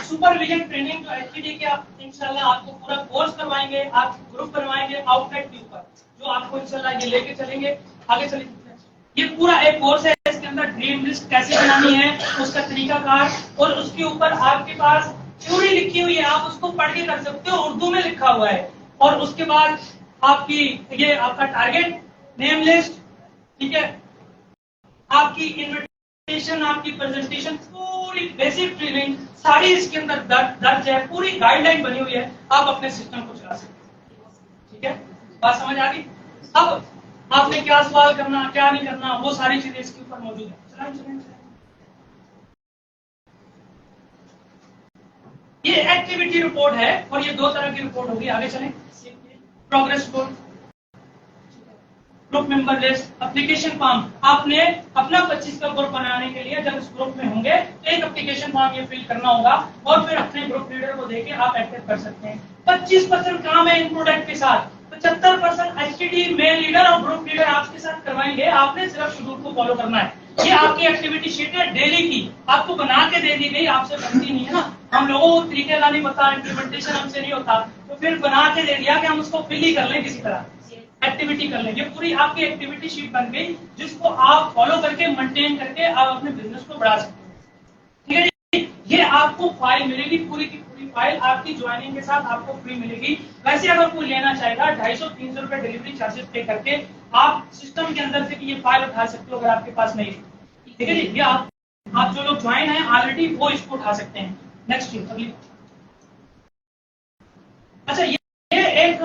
Speaker 1: सुपरविजन ट्रेनिंग जो एचटीडी के आप इंशाल्लाह आपको पूरा कोर्स करवाएंगे, आप ग्रुप बनवाएंगे आउटलेट के ऊपर, जो आपको इंशाल्लाह ये लेके चलेंगे आगे चलेंगे। ये पूरा एक कोर्स है, इसके अंदर ड्रीम लिस्ट कैसे बनानी है उसका तरीकाकार, और उसके ऊपर आपके पास थ्योरी लिखी हुई है, आप उसको पढ़ के कर सकते हो, उर्दू में लिखा हुआ है। और उसके बाद आपकी ये आपका टारगेट नेम लिस्ट, ठीक है, आपकी इन्विटेशन, आपकी प्रेजेंटेशन, पूरी बेसिक ट्रेनिंग सारी इसके अंदर दर्ज है, पूरी गाइडलाइन बनी हुई है, आप अपने सिस्टम को चला सकते हैं। ठीक है, बात समझ आ गई? अब आपने क्या सवाल करना, क्या नहीं करना, वो सारी चीजें इसके ऊपर मौजूद है। चलाएं। ये एक्टिविटी रिपोर्ट है और ये दो तरह की रिपोर्ट होगी। आगे चलें। Progress report, group member list, application form. आपने अपना 25 का ग्रुप बनाने के लिए जब इस ग्रुप में होंगे तो एक एप्लीकेशन फॉर्म ये फिल करना होगा और फिर अपने ग्रुप लीडर को देके आप एक्टिव कर सकते हैं। 25% काम है इन प्रोडक्ट के साथ, 75% एचटीडी मेल लीडर और ग्रुप लीडर आपके साथ करवाएंगे। आपने सिर्फ शेड्यूल को फॉलो करना है। ये आपकी एक्टिविटी शीट है डेली की, आपको बना के दे दी गई, आपसे बनती नहीं है ना। हम लोगों को तरीकेकार नहीं पता, इम्प्लीमेंटेशन हमसे नहीं होता, तो फिर बना के दे दिया कि हम उसको फिल ही कर लें, किसी तरह एक्टिविटी कर लें। ये पूरी आपकी एक्टिविटी शीट बन गई जिसको आप फॉलो करके मेंटेन करके आप अपने बिजनेस को बढ़ा सकते हैं। ठीक है जी, ये आपको फाइल मिलेगी, पूरी की पूरी फाइल आपकी ज्वाइनिंग के साथ आपको फ्री मिलेगी। वैसे अगर कोई लेना चाहेगा 250-300 रुपए डिलीवरी चार्जेस पे करके आप सिस्टम के अंदर से ये फाइल उठा सकते हो अगर आपके पास नहीं है। ठीक है जी, ये आप जो लोग ज्वाइन है ऑलरेडी वो इसको उठा सकते हैं। नेक्स्ट अगली। अच्छा, ये एक